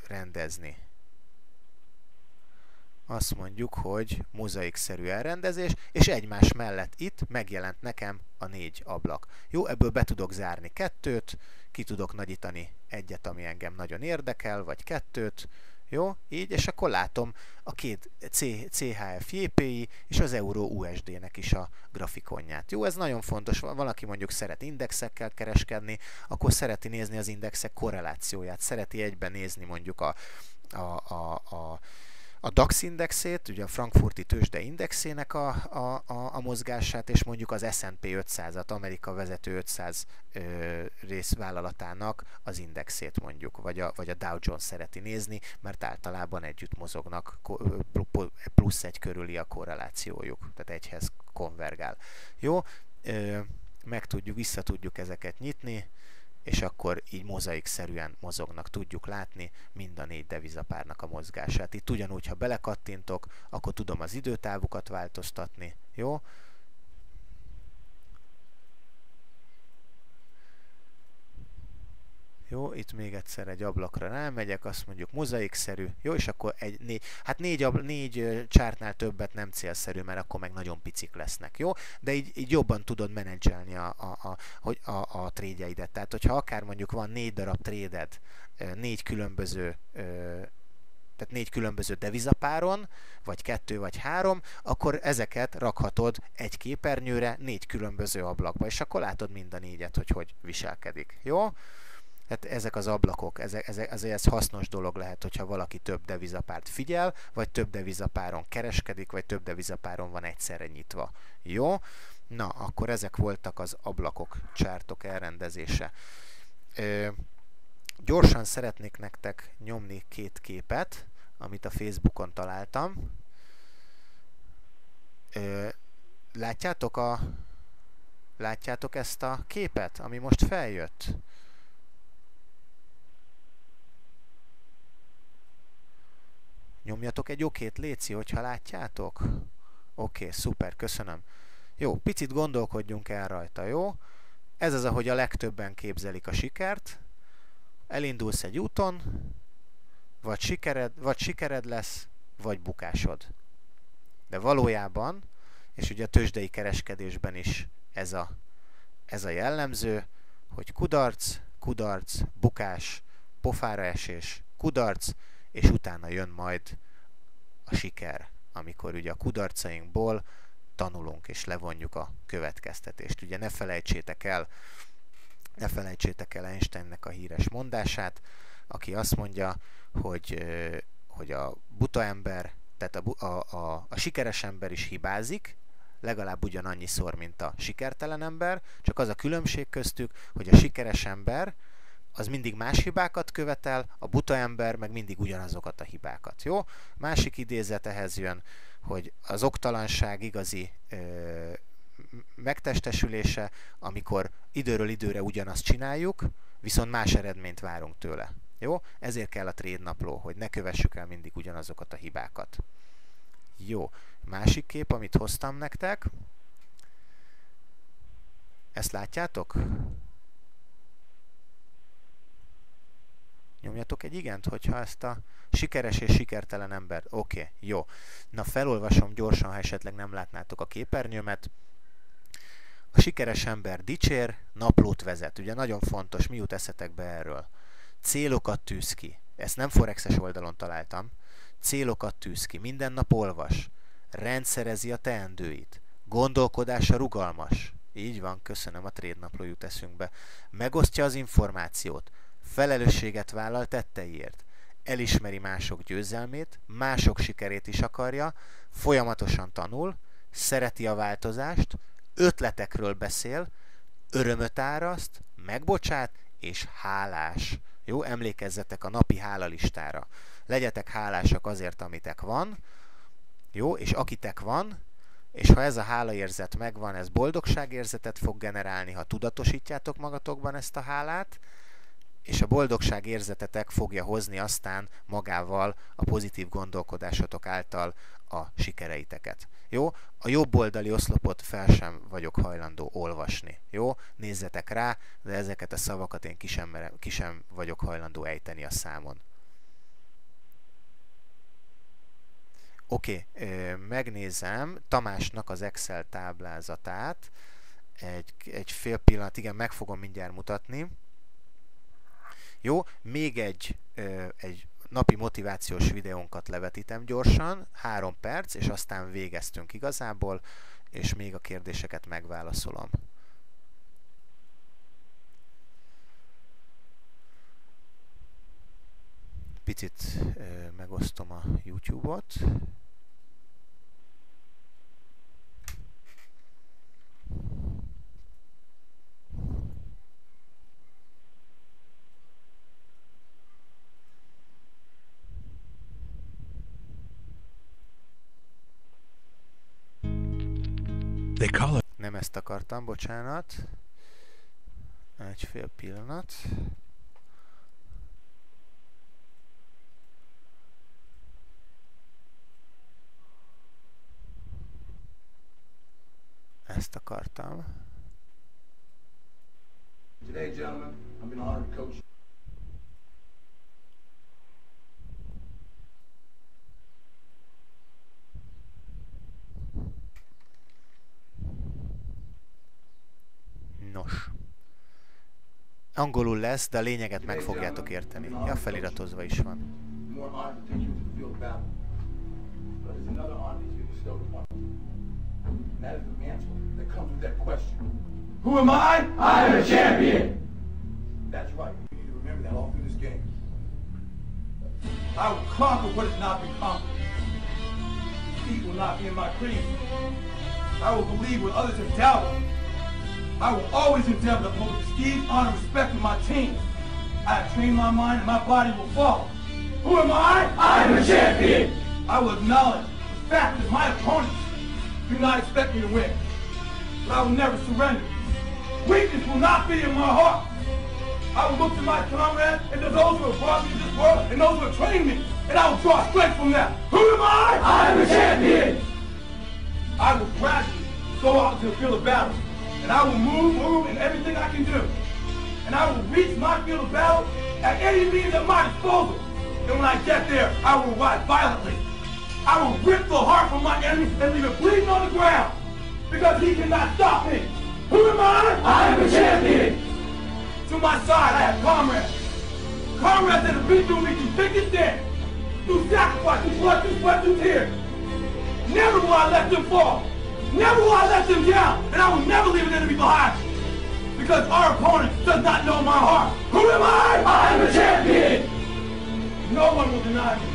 rendezni. Azt mondjuk, hogy mozaikszerű elrendezés, és egymás mellett itt megjelent nekem a 4 ablak. Jó, ebből be tudok zárni 2-t, ki tudok nagyítani egyet, ami engem nagyon érdekel, vagy 2-t, jó, így, és akkor látom a két CHF JPI és az Euro USD-nek is a grafikonját. Jó, ez nagyon fontos, valaki mondjuk szeret indexekkel kereskedni, akkor szereti nézni az indexek korrelációját, szereti egyben nézni mondjuk a DAX indexét, ugye a frankfurti tőzsde indexének a mozgását, és mondjuk az S&P 500-at, Amerika vezető 500 részvállalatának az indexét mondjuk, vagy a Dow Jones szereti nézni, mert általában együtt mozognak, plusz 1 körüli a korrelációjuk, tehát egyhez konvergál. Jó, vissza tudjuk ezeket nyitni, és akkor így mozaikszerűen mozognak, tudjuk látni mind a 4 devizapárnak a mozgását. Itt ugyanúgy, ha belekattintok, akkor tudom az időtávukat változtatni, jó? Jó, itt még egyszer egy ablakra rámegyek, azt mondjuk mozaikszerű, jó, és akkor négy csártnál többet nem célszerű, mert akkor meg nagyon picik lesznek, jó? De így jobban tudod menedzselni a trédjeidet. Tehát, hogyha akár mondjuk van 4 darab tréded, 4 különböző devizapáron, vagy 2 vagy 3, akkor ezeket rakhatod egy képernyőre 4 különböző ablakba, és akkor látod mind a 4-et, hogy viselkedik, jó? Tehát ezek az ablakok, ez hasznos dolog lehet, hogyha valaki több devizapárt figyel, vagy több devizapáron kereskedik, vagy több devizapáron van egyszerre nyitva. Jó? Na, akkor ezek voltak az ablakok, csártok elrendezése. Gyorsan szeretnék nektek nyomni 2 képet, amit a Facebookon találtam. Látjátok ezt a képet, ami most feljött? Nyomjatok egy okét, léci, hogyha látjátok. Oké, szuper, köszönöm. Jó, picit gondolkodjunk el rajta, jó? Ez az, ahogy a legtöbben képzelik a sikert. Elindulsz egy úton, vagy sikered lesz, vagy bukásod. De valójában, és ugye a tőzsdei kereskedésben is ez a jellemző, hogy kudarc, bukás, pofára esés, kudarc, és utána jön majd a siker, amikor ugye a kudarcainkból tanulunk és levonjuk a következtetést. Ugye ne felejtsétek el Einsteinnek a híres mondását, aki azt mondja, hogy a buta ember, tehát a sikeres ember is hibázik, legalább ugyanannyiszor, mint a sikertelen ember, csak az a különbség köztük, hogy a sikeres ember az mindig más hibákat követel, a buta ember meg mindig ugyanazokat a hibákat. Jó? Másik idézet ehhez jön, hogy az oktalanság igazi megtestesülése, amikor időről időre ugyanazt csináljuk, viszont más eredményt várunk tőle. Jó? Ezért kell a trade napló, hogy ne kövessük el mindig ugyanazokat a hibákat. Jó. Másik kép, amit hoztam nektek. Ezt látjátok? Nyomjatok egy igent, hogyha ezt a sikeres és sikertelen ember... Oké, jó. Na, felolvasom gyorsan, ha esetleg nem látnátok a képernyőmet. A sikeres ember dicsér, naplót vezet. Ugye nagyon fontos, mi jut eszetekbe erről? Célokat tűz ki. Ezt nem Forexes oldalon találtam. Célokat tűz ki. Minden nap olvas. Rendszerezi a teendőit. Gondolkodása rugalmas. Így van, köszönöm, a trade napló jut eszünkbe. Megosztja az információt. Felelősséget vállal tetteiért. Elismeri mások győzelmét, mások sikerét is akarja, folyamatosan tanul, szereti a változást, ötletekről beszél, örömöt áraszt, megbocsát és hálás. Jó, emlékezzetek a napi hálalistára. Legyetek hálásak azért, amitek van, jó, és akitek van, és ha ez a hálaérzet megvan, ez boldogságérzetet fog generálni, ha tudatosítjátok magatokban ezt a hálát, és a boldogság érzetetek fogja hozni aztán magával a pozitív gondolkodásotok által a sikereiteket. Jó? A jobb oldali oszlopot fel sem vagyok hajlandó olvasni. Jó? Nézzetek rá, de ezeket a szavakat én ki sem vagyok hajlandó ejteni a számon. Oké, megnézem Tamásnak az Excel táblázatát. Egy fél pillanat, igen, meg fogom mindjárt mutatni. Jó, még egy napi motivációs videónkat levetítem gyorsan, 3 perc, és aztán végeztünk igazából, és még a kérdéseket megválaszolom. Picit megosztom a YouTube-ot. Nem ezt akartam, bocsánat. Egy fél pillanat. Ezt akartam. Today, gentlemen, I've been honored to coach. Nos. Angolul lesz, de a lényeget meg fogjátok érteni. Ja, feliratozva is van. Who am I? I am a champion! That's right. You need to remember that all through this game. I will conquer what has not been conquered. Defeat will not be in my creed. I will believe what others have doubted. I will always endeavor to uphold prestige, honor, respect with my team. I have trained my mind and my body will follow. Who am I? I am a champion! I will acknowledge the fact that my opponents do not expect me to win. But I will never surrender. Weakness will not be in my heart. I will look to my comrades and to those who have brought me to this world and those who have trained me, and I will draw strength from them. Who am I? I am a champion! I will gradually go out into the field of battle, and I will move in everything I can do. And I will reach my field of battle at any means at my disposal. And when I get there, I will rise violently. I will rip the heart from my enemy and leave it bleeding on the ground, because he cannot stop me. Who am I? I am a champion! To my side, I have comrades. Comrades that have been through me through thick and thin, through sacrifice, through blood, through sweat, through tears. Never will I let them fall. Never will I let them down. And I will never leave an enemy behind. Because our opponent does not know my heart. Who am I? I am a champion! No one will deny me.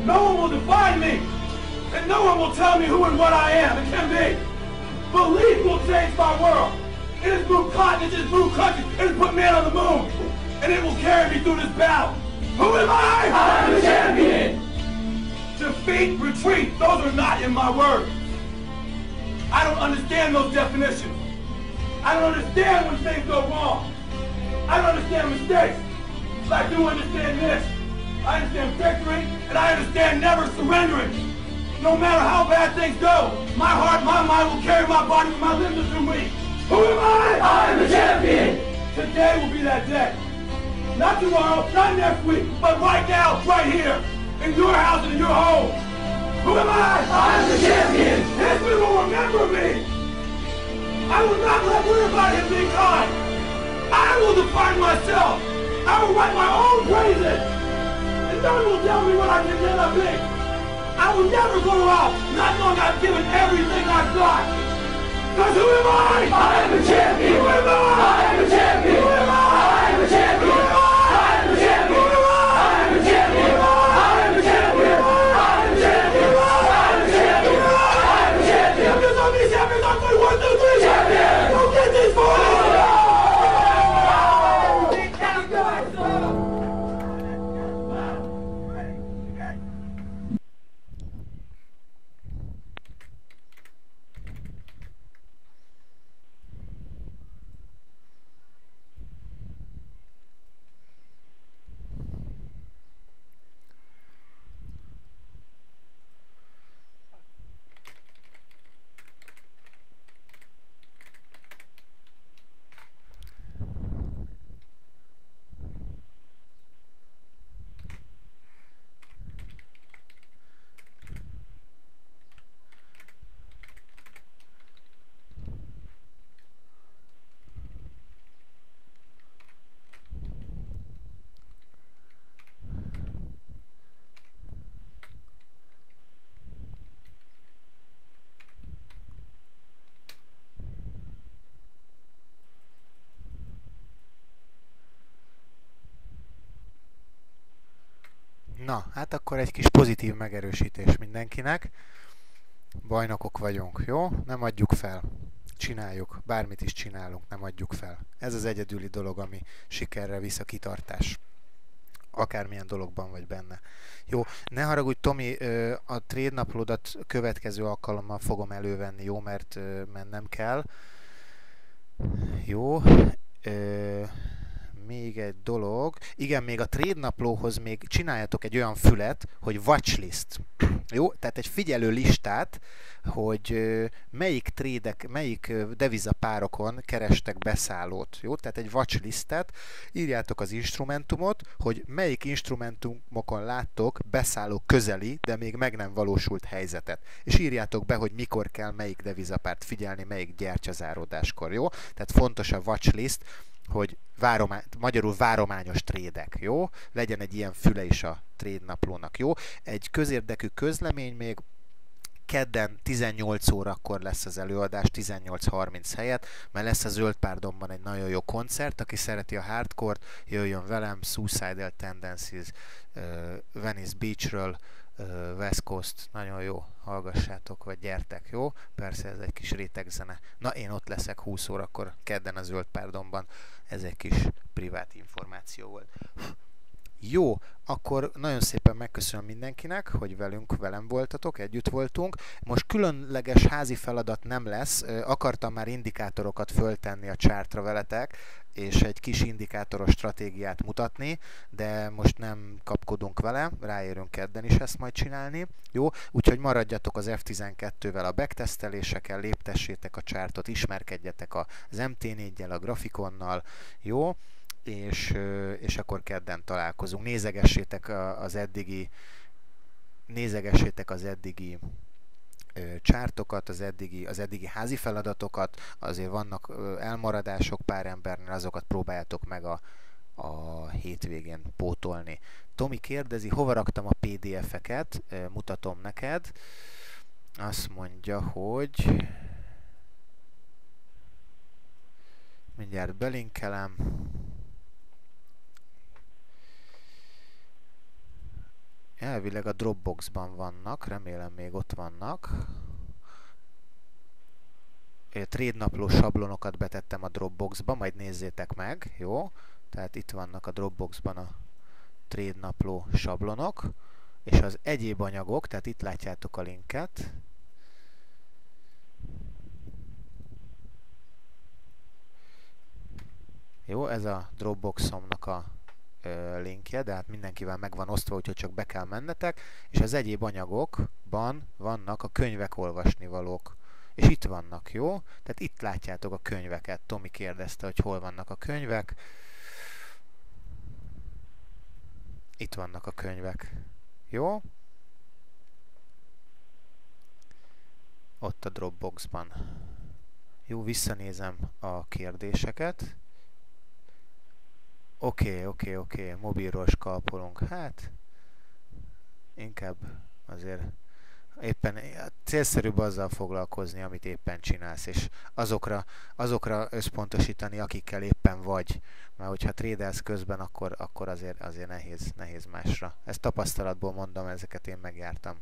No one will define me. And no one will tell me who and what I am and can be. Belief will change my world. It has moved continents, it has moved countries, it has put man on the moon. and it will carry me through this battle. Who am I? I'm the champion! Defeat, retreat, those are not in my words. I don't understand those definitions. I don't understand when things go wrong. I don't understand mistakes. But I do understand this. I understand victory, and I understand never surrendering. No matter how bad things go, my heart, my mind will carry my body when my limbs are too weak. Who am I? I'm the champion! Today will be that day. Not tomorrow, not next week, but right now, right here, in your house and in your home. Who am I? I'm the champion! History will remember me! I will not let worry about him being kind. I will define myself. I will write my own praises. And no one will tell me what I can never be. I will never go out not knowing I've given everything I've got. Because who am I? I am the champion. Who am I? I am the champion. Who am I? I am the champion. Who am I? I am the champion. Who am I? I am the champion. I am the champion. I am the champion. I am the champion. I am the champion. Champions on me, champions on me. 1, 2, 3. Champion. Go get these boys. Na, hát akkor egy kis pozitív megerősítés mindenkinek. Bajnokok vagyunk, jó? Nem adjuk fel. Csináljuk. Bármit is csinálunk, nem adjuk fel. Ez az egyedüli dolog, ami sikerre visz, a kitartás. Akármilyen dologban vagy benne. Jó, ne haragudj, Tomi, a trade naplódat következő alkalommal fogom elővenni, jó? Mert mennem kell. Jó. Még egy dolog. Igen, még a trade naplóhoz még csináljatok egy olyan fület, hogy watchlist. Jó? Tehát egy figyelő listát, hogy melyik trédek, melyik devizapárokon kerestek beszállót. Jó? Tehát egy watchlistet, írjátok az instrumentumot, hogy melyik instrumentumokon láttok beszálló közeli, de még meg nem valósult helyzetet. És írjátok be, hogy mikor kell melyik devizapárt figyelni, melyik gyertyazáródáskor. Jó? Tehát fontos a watchlist, hogy magyarul várományos trédek, jó? Legyen egy ilyen füle is a trade naplónak, jó? Egy közérdekű közlemény még, kedden 18 órakor lesz az előadás, 18:30 helyett, mert lesz a Zöld Párdomban egy nagyon jó koncert, aki szereti a hardcore-t, jöjjön velem, Suicidal Tendencies, Venice Beachről, West Coast, nagyon jó, hallgassátok, vagy gyertek, jó? Persze ez egy kis rétegzene. Na, én ott leszek 20 órakor, kedden a Zöld Párdomban, ez egy kis privát információ volt. Jó, akkor nagyon szépen megköszönöm mindenkinek, hogy velem voltatok, együtt voltunk. Most különleges házi feladat nem lesz, akartam már indikátorokat föltenni a chartra veletek, és egy kis indikátoros stratégiát mutatni, de most nem kapkodunk vele, ráérünk kedden is ezt majd csinálni. Jó, úgyhogy maradjatok az F12-vel a backtesztelésekkel, léptessétek a chartot, ismerkedjetek az MT4-jel, a grafikonnal, jó? És akkor kedden találkozunk. Nézegessétek az eddigi csártokat, az eddigi házi feladatokat, azért vannak elmaradások pár embernél, azokat próbáljátok meg a hétvégén pótolni. Tomi kérdezi, hova raktam a PDF-eket, mutatom neked. Azt mondja, hogy mindjárt belinkelem. Elvileg a Dropboxban vannak, remélem még ott vannak. Trade napló sablonokat betettem a Dropboxba, majd nézzétek meg, jó? Tehát itt vannak a Dropboxban a trade napló sablonok, és az egyéb anyagok, tehát itt látjátok a linket. Jó, ez a Dropboxomnak a linkje, de hát mindenkivel meg van osztva, úgyhogy csak be kell mennetek, és az egyéb anyagokban vannak a könyvek olvasnivalók. És itt vannak, jó? Tehát itt látjátok a könyveket. Tomi kérdezte, hogy hol vannak a könyvek. Itt vannak a könyvek. Jó? Ott a Dropboxban. Jó, visszanézem a kérdéseket. Oké, mobilról skalpolunk. Hát, inkább azért éppen célszerűbb azzal foglalkozni, amit éppen csinálsz, és azokra összpontosítani, akikkel éppen vagy. Mert hogyha trédelsz közben, akkor azért nehéz másra. Ezt tapasztalatból mondom, ezeket én megjártam.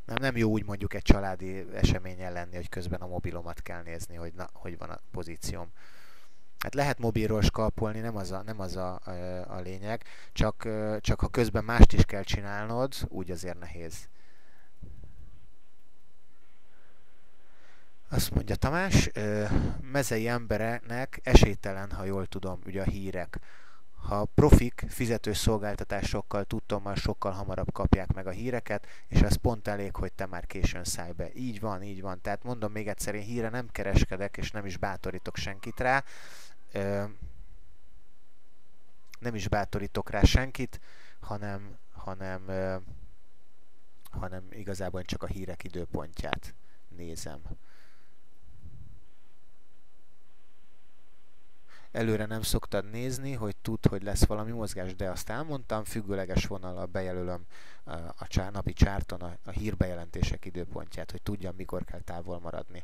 Nem jó úgy mondjuk egy családi eseményen lenni, hogy közben a mobilomat kell nézni, hogy van a pozícióm. Hát lehet mobilról skalpolni, nem az a lényeg, csak ha közben mást is kell csinálnod, úgy azért nehéz. Azt mondja Tamás, mezei embereknek esélytelen, ha jól tudom, ugye a hírek. Ha profik fizetős szolgáltatásokkal, tudtommal sokkal hamarabb kapják meg a híreket, és ez pont elég, hogy te már későn szállj be. Így van. Tehát mondom még egyszer, én hírre nem kereskedek, és nem is bátorítok senkit rá. Nem is bátorítok rá senkit, hanem igazából csak a hírek időpontját nézem. Előre nem szoktad nézni, hogy tudd, hogy lesz valami mozgás, de azt elmondtam, függőleges vonallal bejelölöm a napi csárton a hírbejelentések időpontját, hogy tudjam, mikor kell távol maradni.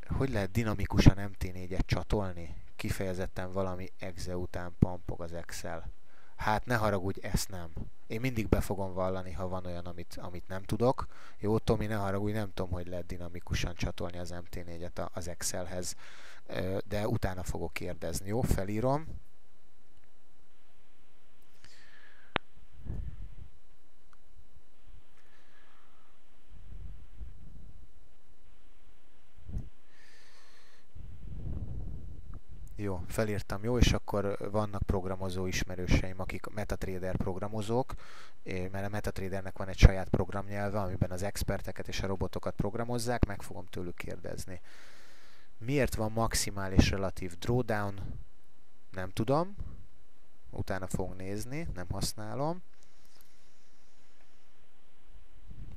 Hogy lehet dinamikusan MT4-et csatolni? Kifejezetten valami exe után pampog az Excel. Hát ne haragudj, ezt nem. Én mindig be fogom vallani, ha van olyan, amit nem tudok. Jó, Tomi, ne haragudj, nem tudom, hogy lehet dinamikusan csatolni az MT4-et az Excelhez. De utána fogok kérdezni. Jó, felírom. Jó, felírtam, jó, és akkor vannak programozó ismerőseim, akik MetaTrader programozók, mert a MetaTradernek van egy saját programnyelve, amiben az experteket és a robotokat programozzák, meg fogom tőlük kérdezni. Miért van maximális relatív drawdown? Nem tudom. Utána fogunk nézni, nem használom.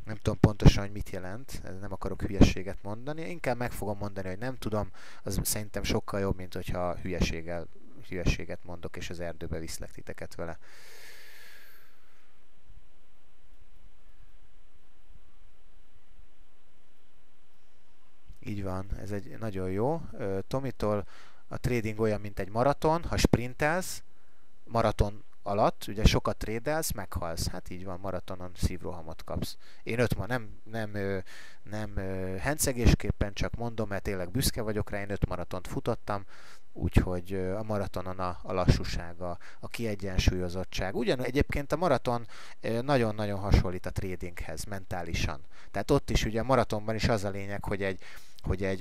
Nem tudom pontosan, hogy mit jelent, nem akarok hülyeséget mondani. Inkább meg fogom mondani, hogy nem tudom, az szerintem sokkal jobb, mint hogyha hülyeséget mondok, és az erdőbe viszlek titeket vele. Így van, ez egy nagyon jó. Tomitól a trading olyan, mint egy maraton, ha sprintelsz, maraton alatt, ugye sokat trédelsz, meghalsz. Hát így van, maratonon szívrohamot kapsz. Én nem hencegésképpen csak mondom, mert tényleg büszke vagyok rá, én 5 maratont futottam, úgyhogy a maratonon a lassúsága, a kiegyensúlyozottság. Ugyanúgy egyébként a maraton nagyon-nagyon hasonlít a tradinghez mentálisan. Tehát ott is ugye a maratonban is az a lényeg,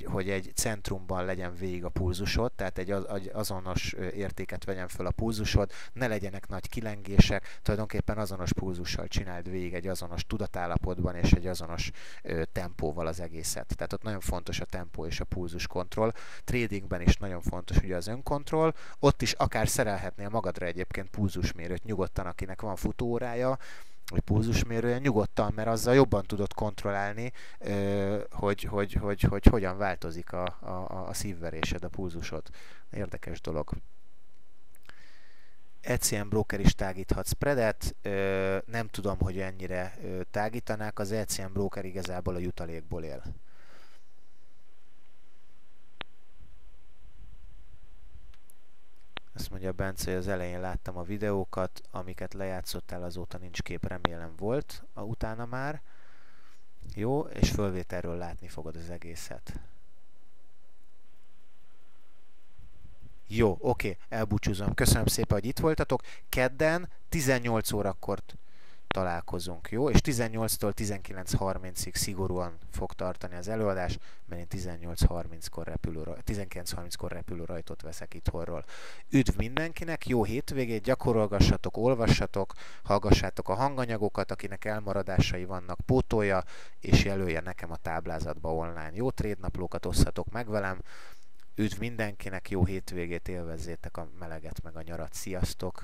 hogy egy centrumban legyen végig a pulzusod, tehát egy azonos értéket vegyen föl a pulzusod, ne legyenek nagy kilengések, tulajdonképpen azonos pulzussal csináld végig egy azonos tudatállapotban és egy azonos tempóval az egészet. Tehát ott nagyon fontos a tempó és a pulzus kontroll. Tradingben is nagyon fontos ugye az önkontroll. Ott is akár szerelhetnél magadra egyébként pulzusmérőt nyugodtan, akinek van futóórája, vagy pulzusmérője, nyugodtan, mert azzal jobban tudod kontrollálni, hogy hogyan változik a szívverésed, a pulzusod. Érdekes dolog. ECM broker is tágíthat spreadet, nem tudom, hogy ennyire tágítanák, az ECM broker igazából a jutalékból él. Azt mondja Bence, hogy az elején láttam a videókat, amiket lejátszottál, azóta nincs kép, remélem volt utána már. Jó, és fölvételről látni fogod az egészet. Jó, oké, elbúcsúzom. Köszönöm szépen, hogy itt voltatok. Kedden 18 órakor találkozunk, jó? És 18-tól 19:30-ig szigorúan fog tartani az előadás, mert én 19:30-kor repülőrajtot veszek itthonról. Üdv mindenkinek, jó hétvégét, gyakorolgassatok, olvassatok, hallgassátok a hanganyagokat, akinek elmaradásai vannak, pótolja, és jelölje nekem a táblázatba online. Jó trédnaplókat osszatok meg velem, üdv mindenkinek, jó hétvégét, élvezzétek a meleget meg a nyarat, sziasztok!